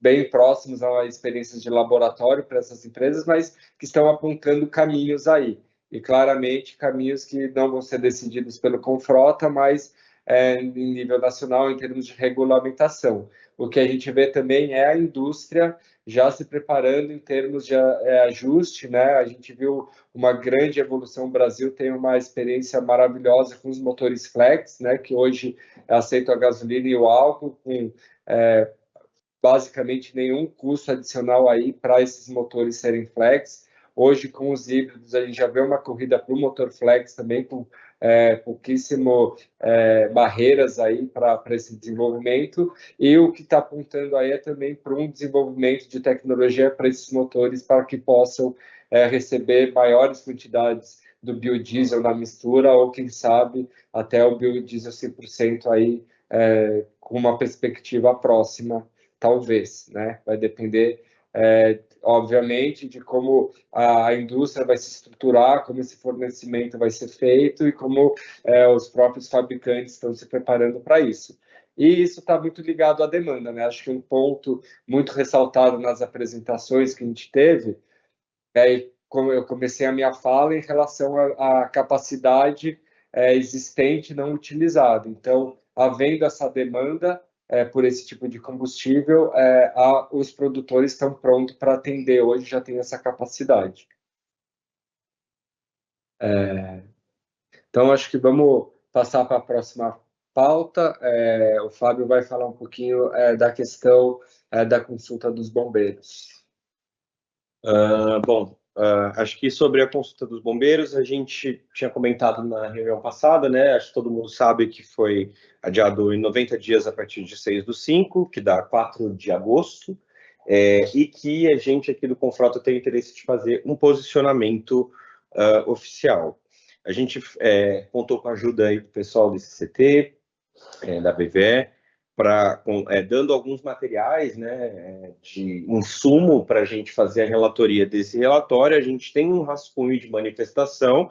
bem próximos a experiências de laboratório para essas empresas, mas que estão apontando caminhos aí. E claramente caminhos que não vão ser decididos pelo Confrota, mas em nível nacional, em termos de regulamentação. O que a gente vê também é a indústria já se preparando em termos de ajuste, né? A gente viu uma grande evolução. O Brasil tem uma experiência maravilhosa com os motores flex, né? Que hoje aceitam a gasolina e o álcool com basicamente nenhum custo adicional aí para esses motores serem flex. Hoje, com os híbridos, a gente já vê uma corrida para o motor flex também, com pouquíssimo barreiras aí para esse desenvolvimento. E o que está apontando aí é também para um desenvolvimento de tecnologia para esses motores, para que possam receber maiores quantidades do biodiesel na mistura, ou quem sabe até o biodiesel 100% aí, com uma perspectiva próxima, talvez, né? Vai depender, obviamente, de como a indústria vai se estruturar, como esse fornecimento vai ser feito e como os próprios fabricantes estão se preparando para isso. E isso está muito ligado à demanda, né? Acho que um ponto muito ressaltado nas apresentações que a gente teve como eu comecei a minha fala em relação à capacidade existente não utilizada. Então, havendo essa demanda por esse tipo de combustível, os produtores estão prontos para atender. Hoje já tem essa capacidade. Então, acho que vamos passar para a próxima pauta. O Fábio vai falar um pouquinho da questão da consulta dos bombeiros. Acho que sobre a consulta dos bombeiros, a gente tinha comentado na reunião passada, né? Acho que todo mundo sabe que foi adiado em 90 dias a partir de 6/5, que dá 4 de agosto, e que a gente aqui do Confrota tem interesse de fazer um posicionamento oficial. A gente contou com a ajuda aí do pessoal do CCT, da BVE, dando alguns materiais, né, de insumo para a gente fazer a relatoria desse relatório. A gente tem um rascunho de manifestação,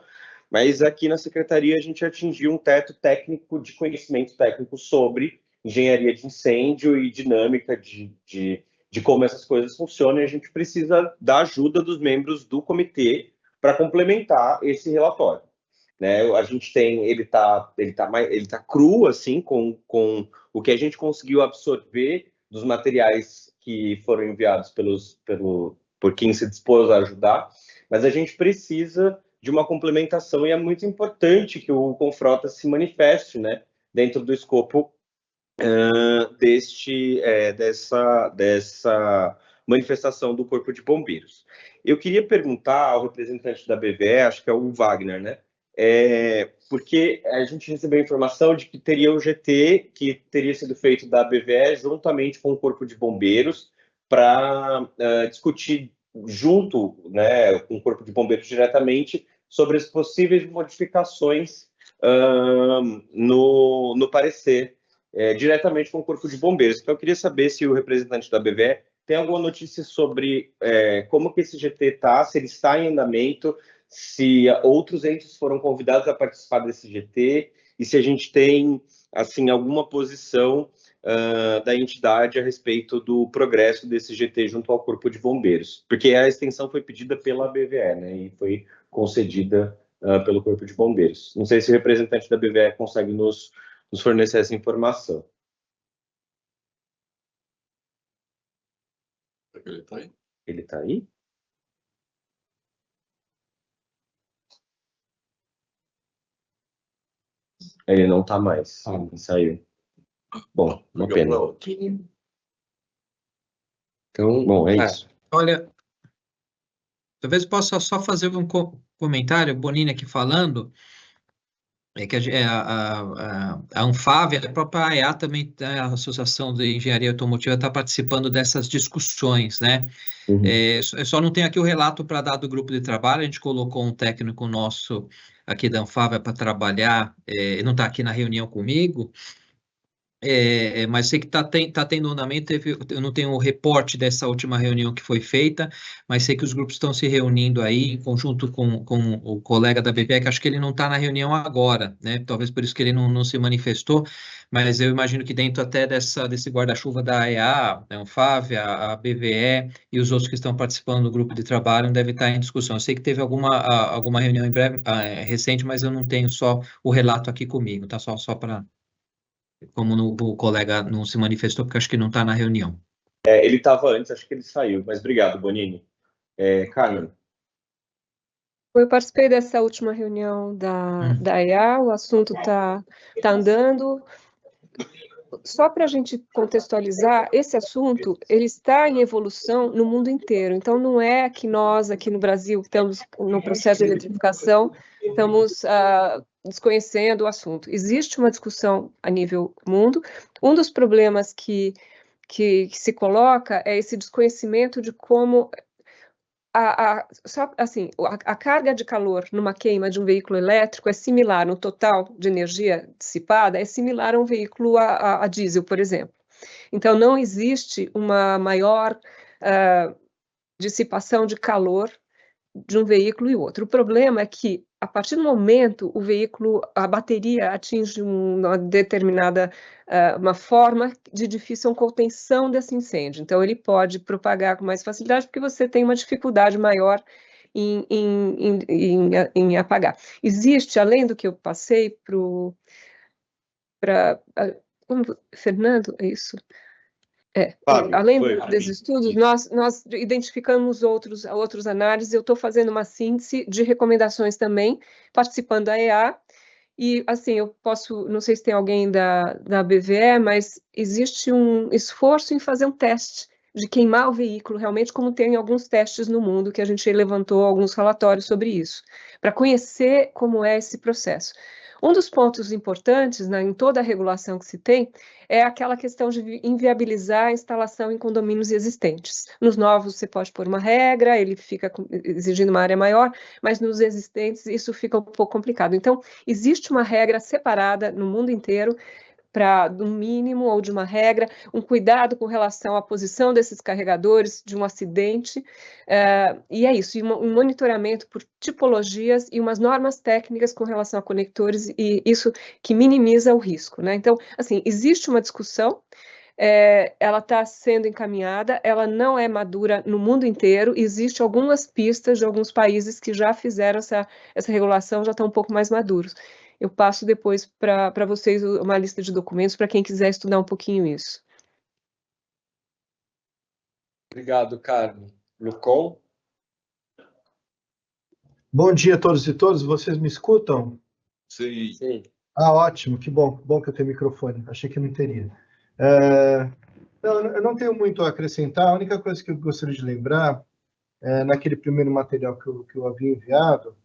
mas aqui na Secretaria a gente atingiu um teto técnico de conhecimento técnico sobre engenharia de incêndio e dinâmica de como essas coisas funcionam, e a gente precisa da ajuda dos membros do comitê para complementar esse relatório. Né? A gente tem, ele tá cru, assim, com o que a gente conseguiu absorver dos materiais que foram enviados por quem se dispôs a ajudar, mas a gente precisa de uma complementação, e é muito importante que o Confrota se manifeste, né, dentro do escopo dessa manifestação do Corpo de Bombeiros. Eu queria perguntar ao representante da BVE, acho que é o Wagner, né? Porque a gente recebeu a informação de que teria o GT que teria sido feito da BVE juntamente com o Corpo de Bombeiros para discutir junto, né, com o Corpo de Bombeiros diretamente sobre as possíveis modificações no parecer diretamente com o Corpo de Bombeiros. Então, eu queria saber se o representante da BVE tem alguma notícia sobre como que esse GT está, se ele está em andamento, se outros entes foram convidados a participar desse GT, e se a gente tem, assim, alguma posição da entidade a respeito do progresso desse GT junto ao Corpo de Bombeiros. Porque a extensão foi pedida pela BVE, né, e foi concedida pelo Corpo de Bombeiros. Não sei se o representante da BVE consegue nos fornecer essa informação. Ele está aí? Ele está aí? Ele não está mais. Ele saiu. Bom, uma pena. Então, bom, é isso. Olha, talvez possa só fazer um comentário, Bonini aqui falando, que a Anfávia, a própria AEA também, a Associação de Engenharia Automotiva, está participando dessas discussões, né? Eu só não tenho aqui o relato para dar do grupo de trabalho, a gente colocou um técnico nosso aqui da Anfávia para trabalhar, não está aqui na reunião comigo, mas sei que está tendo andamento. Eu não tenho o reporte dessa última reunião que foi feita, mas sei que os grupos estão se reunindo aí em conjunto com o colega da BVE, que acho que ele não está na reunião agora, né? Talvez por isso que ele não se manifestou, mas eu imagino que dentro até desse guarda-chuva da AEA, a Anfávia, a BVE e os outros que estão participando do grupo de trabalho devem estar em discussão. Eu sei que teve alguma reunião em breve, recente, mas eu não tenho só o relato aqui comigo, tá? Só para... Como o colega não se manifestou, porque acho que não está na reunião. Ele estava antes, acho que ele saiu, mas obrigado, Bonini. Carmen. Eu participei dessa última reunião da AEA, o assunto está andando. Só para a gente contextualizar, esse assunto ele está em evolução no mundo inteiro. Então, não é que nós, aqui no Brasil, que estamos no processo de eletrificação, estamos desconhecendo o assunto. Existe uma discussão a nível mundo. Um dos problemas que se coloca é esse desconhecimento de como a carga de calor numa queima de um veículo elétrico é similar, no total de energia dissipada, é similar a um veículo a diesel, por exemplo. Então, não existe uma maior dissipação de calor de um veículo e outro. O problema é que, a partir do momento, a bateria atinge uma determinada uma forma de difícil contenção desse incêndio. Então, ele pode propagar com mais facilidade porque você tem uma dificuldade maior em apagar. Existe, além do que eu passei Fernando, é isso? Além desses estudos, nós identificamos outros análises. Eu estou fazendo uma síntese de recomendações também, participando da EA, e assim, eu posso, não sei se tem alguém da BVE, mas existe um esforço em fazer um teste de queimar o veículo, realmente, como tem alguns testes no mundo, que a gente levantou alguns relatórios sobre isso, para conhecer como é esse processo. Um dos pontos importantes, né, em toda a regulação que se tem é aquela questão de inviabilizar a instalação em condomínios existentes. Nos novos você pode pôr uma regra, ele fica exigindo uma área maior, mas nos existentes isso fica um pouco complicado. Então, existe uma regra separada no mundo inteiro para um mínimo ou de uma regra, um cuidado com relação à posição desses carregadores de um acidente, e é isso, e um monitoramento por tipologias e umas normas técnicas com relação a conectores, e isso que minimiza o risco, né? Então, assim, existe uma discussão, ela está sendo encaminhada, ela não é madura no mundo inteiro, existe algumas pistas de alguns países que já fizeram essa regulação, já estão um pouco mais maduros. Eu passo depois para vocês uma lista de documentos para quem quiser estudar um pouquinho isso. Obrigado, Carmen. Lucon? Bom dia a todos e todas. Vocês me escutam? Sim. Sim. Ótimo. Que bom que eu tenho microfone. Achei que não teria. Eu não tenho muito a acrescentar. A única coisa que eu gostaria de lembrar, naquele primeiro material que eu havia enviado,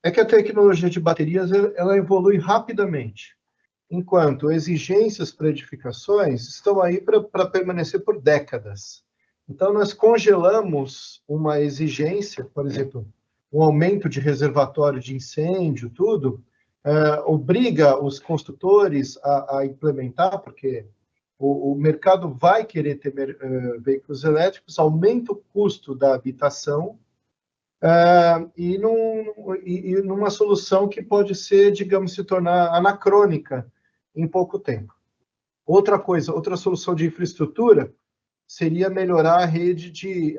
é que a tecnologia de baterias ela evolui rapidamente, enquanto exigências para edificações estão aí para permanecer por décadas. Então, nós congelamos uma exigência, por exemplo, um aumento de reservatório de incêndio, tudo, obriga os construtores a implementar, porque o mercado vai querer ter veículos elétricos, aumenta o custo da habitação, e numa solução que pode ser, digamos, se tornar anacrônica em pouco tempo. Outra solução de infraestrutura seria melhorar a rede de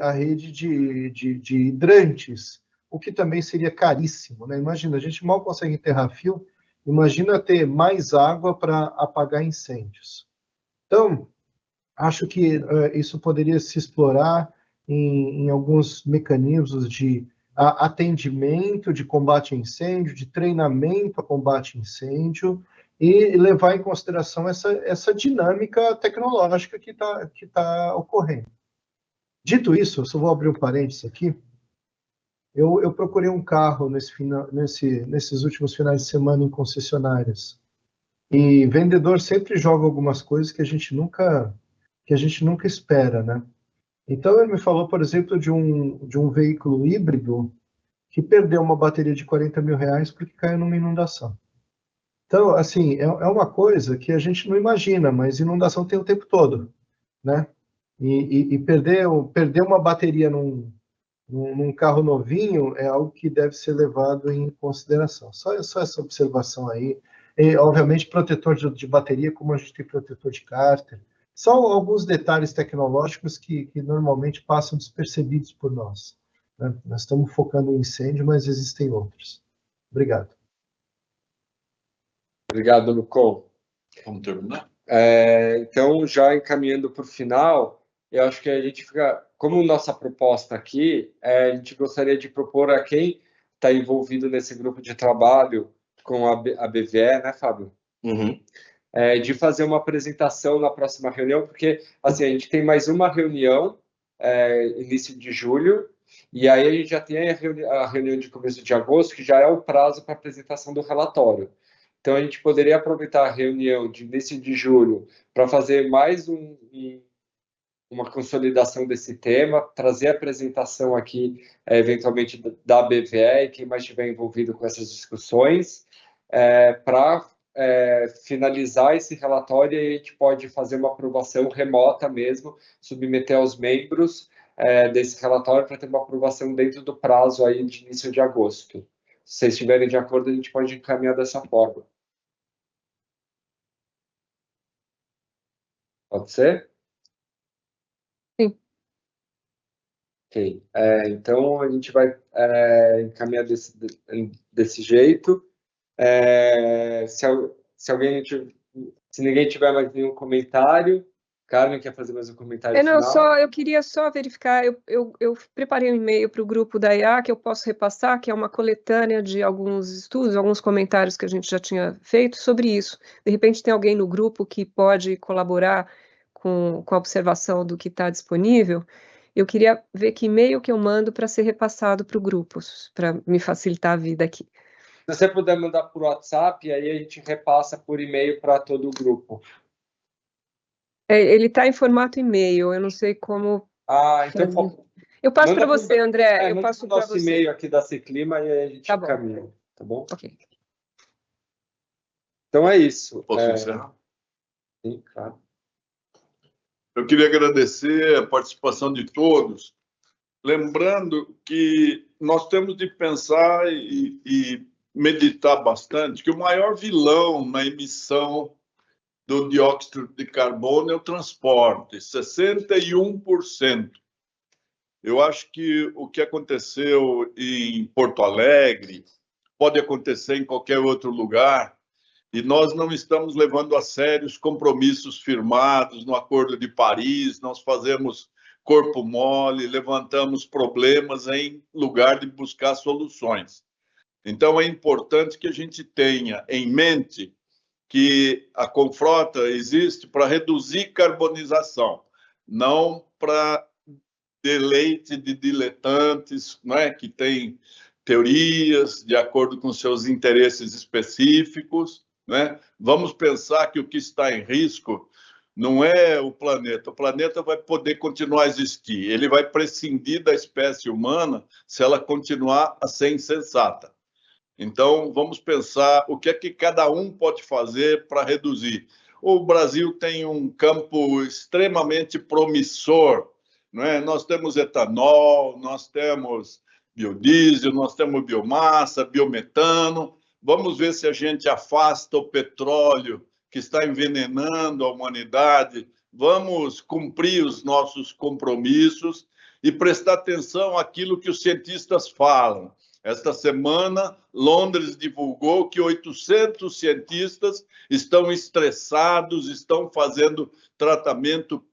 hidrantes, o que também seria caríssimo, né? Imagina, a gente mal consegue enterrar fio, imagina ter mais água para apagar incêndios. Então, acho que isso poderia se explorar em alguns mecanismos de atendimento, de combate a incêndio, de treinamento a combate a incêndio, e levar em consideração essa dinâmica tecnológica que tá ocorrendo. Dito isso, eu só vou abrir um parênteses aqui. Eu procurei um carro nesses últimos finais de semana em concessionárias, e vendedor sempre joga algumas coisas que a gente nunca espera, né? Então ele me falou, por exemplo, de um veículo híbrido que perdeu uma bateria de 40 mil reais porque caiu numa inundação. Então, assim, é uma coisa que a gente não imagina, mas inundação tem o tempo todo, né? E perder uma bateria num carro novinho é algo que deve ser levado em consideração. Só essa observação aí. E, obviamente, protetor de bateria, como a gente tem protetor de cárter. São alguns detalhes tecnológicos que normalmente passam despercebidos por nós, né? Nós estamos focando em incêndio, mas existem outros. Obrigado. Obrigado, Lucon. Vamos terminar? Então, já encaminhando para o final, eu acho que a gente fica, como nossa proposta aqui, a gente gostaria de propor a quem está envolvido nesse grupo de trabalho com a BVE, né, Fábio? Uhum. De fazer uma apresentação na próxima reunião, porque assim, a gente tem mais uma reunião, início de julho, e aí a gente já tem a reunião de começo de agosto, que já é o prazo para apresentação do relatório. Então, a gente poderia aproveitar a reunião de início de julho para fazer mais uma consolidação desse tema, trazer a apresentação aqui, eventualmente, da BVE, e quem mais estiver envolvido com essas discussões, para finalizar esse relatório, e a gente pode fazer uma aprovação remota mesmo, submeter aos membros desse relatório para ter uma aprovação dentro do prazo aí de início de agosto. Se vocês estiverem de acordo, a gente pode encaminhar dessa forma. Pode ser? Sim. Ok. Então, a gente vai encaminhar desse jeito. Se ninguém tiver mais nenhum comentário, Carmen quer fazer mais um comentário final? Eu queria só verificar, eu preparei um e-mail para o grupo da IA que eu posso repassar, que é uma coletânea de alguns estudos, alguns comentários que a gente já tinha feito sobre isso. De repente tem alguém no grupo que pode colaborar com a observação do que está disponível. Eu queria ver que e-mail que eu mando para ser repassado para o grupo, para me facilitar a vida aqui. Se você puder mandar por WhatsApp, aí a gente repassa por e-mail para todo o grupo. Ele está em formato e-mail, eu não sei como... Então... Eu passo para você, André. Eu passo para nosso e-mail aqui da Ciclima e aí a gente encaminha, tá bom? Ok. Então é isso. Posso encerrar? Sim, claro. Eu queria agradecer a participação de todos, lembrando que nós temos de pensar e meditar bastante que o maior vilão na emissão do dióxido de carbono é o transporte, 61%. Eu acho que o que aconteceu em Porto Alegre pode acontecer em qualquer outro lugar, e nós não estamos levando a sério os compromissos firmados no Acordo de Paris, nós fazemos corpo mole, levantamos problemas em lugar de buscar soluções. Então, é importante que a gente tenha em mente que a Confrota existe para reduzir carbonização, não para deleite de diletantes, né, que têm teorias de acordo com seus interesses específicos, né? Vamos pensar que o que está em risco não é o planeta vai poder continuar a existir, ele vai prescindir da espécie humana se ela continuar a ser insensata. Então, vamos pensar o que é que cada um pode fazer para reduzir. O Brasil tem um campo extremamente promissor, não é? Nós temos etanol, nós temos biodiesel, nós temos biomassa, biometano. Vamos ver se a gente afasta o petróleo que está envenenando a humanidade. Vamos cumprir os nossos compromissos e prestar atenção àquilo que os cientistas falam. Esta semana, Londres divulgou que 800 cientistas estão estressados, estão fazendo tratamento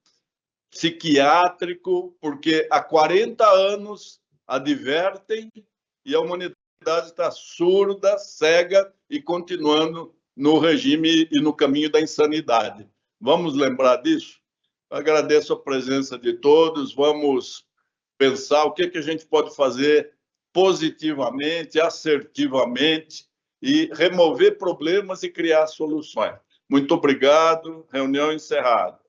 psiquiátrico, porque há 40 anos advertem e a humanidade está surda, cega e continuando no regime e no caminho da insanidade. Vamos lembrar disso? Agradeço a presença de todos, vamos pensar o que a gente pode fazer positivamente, assertivamente e remover problemas e criar soluções. Muito obrigado, reunião encerrada.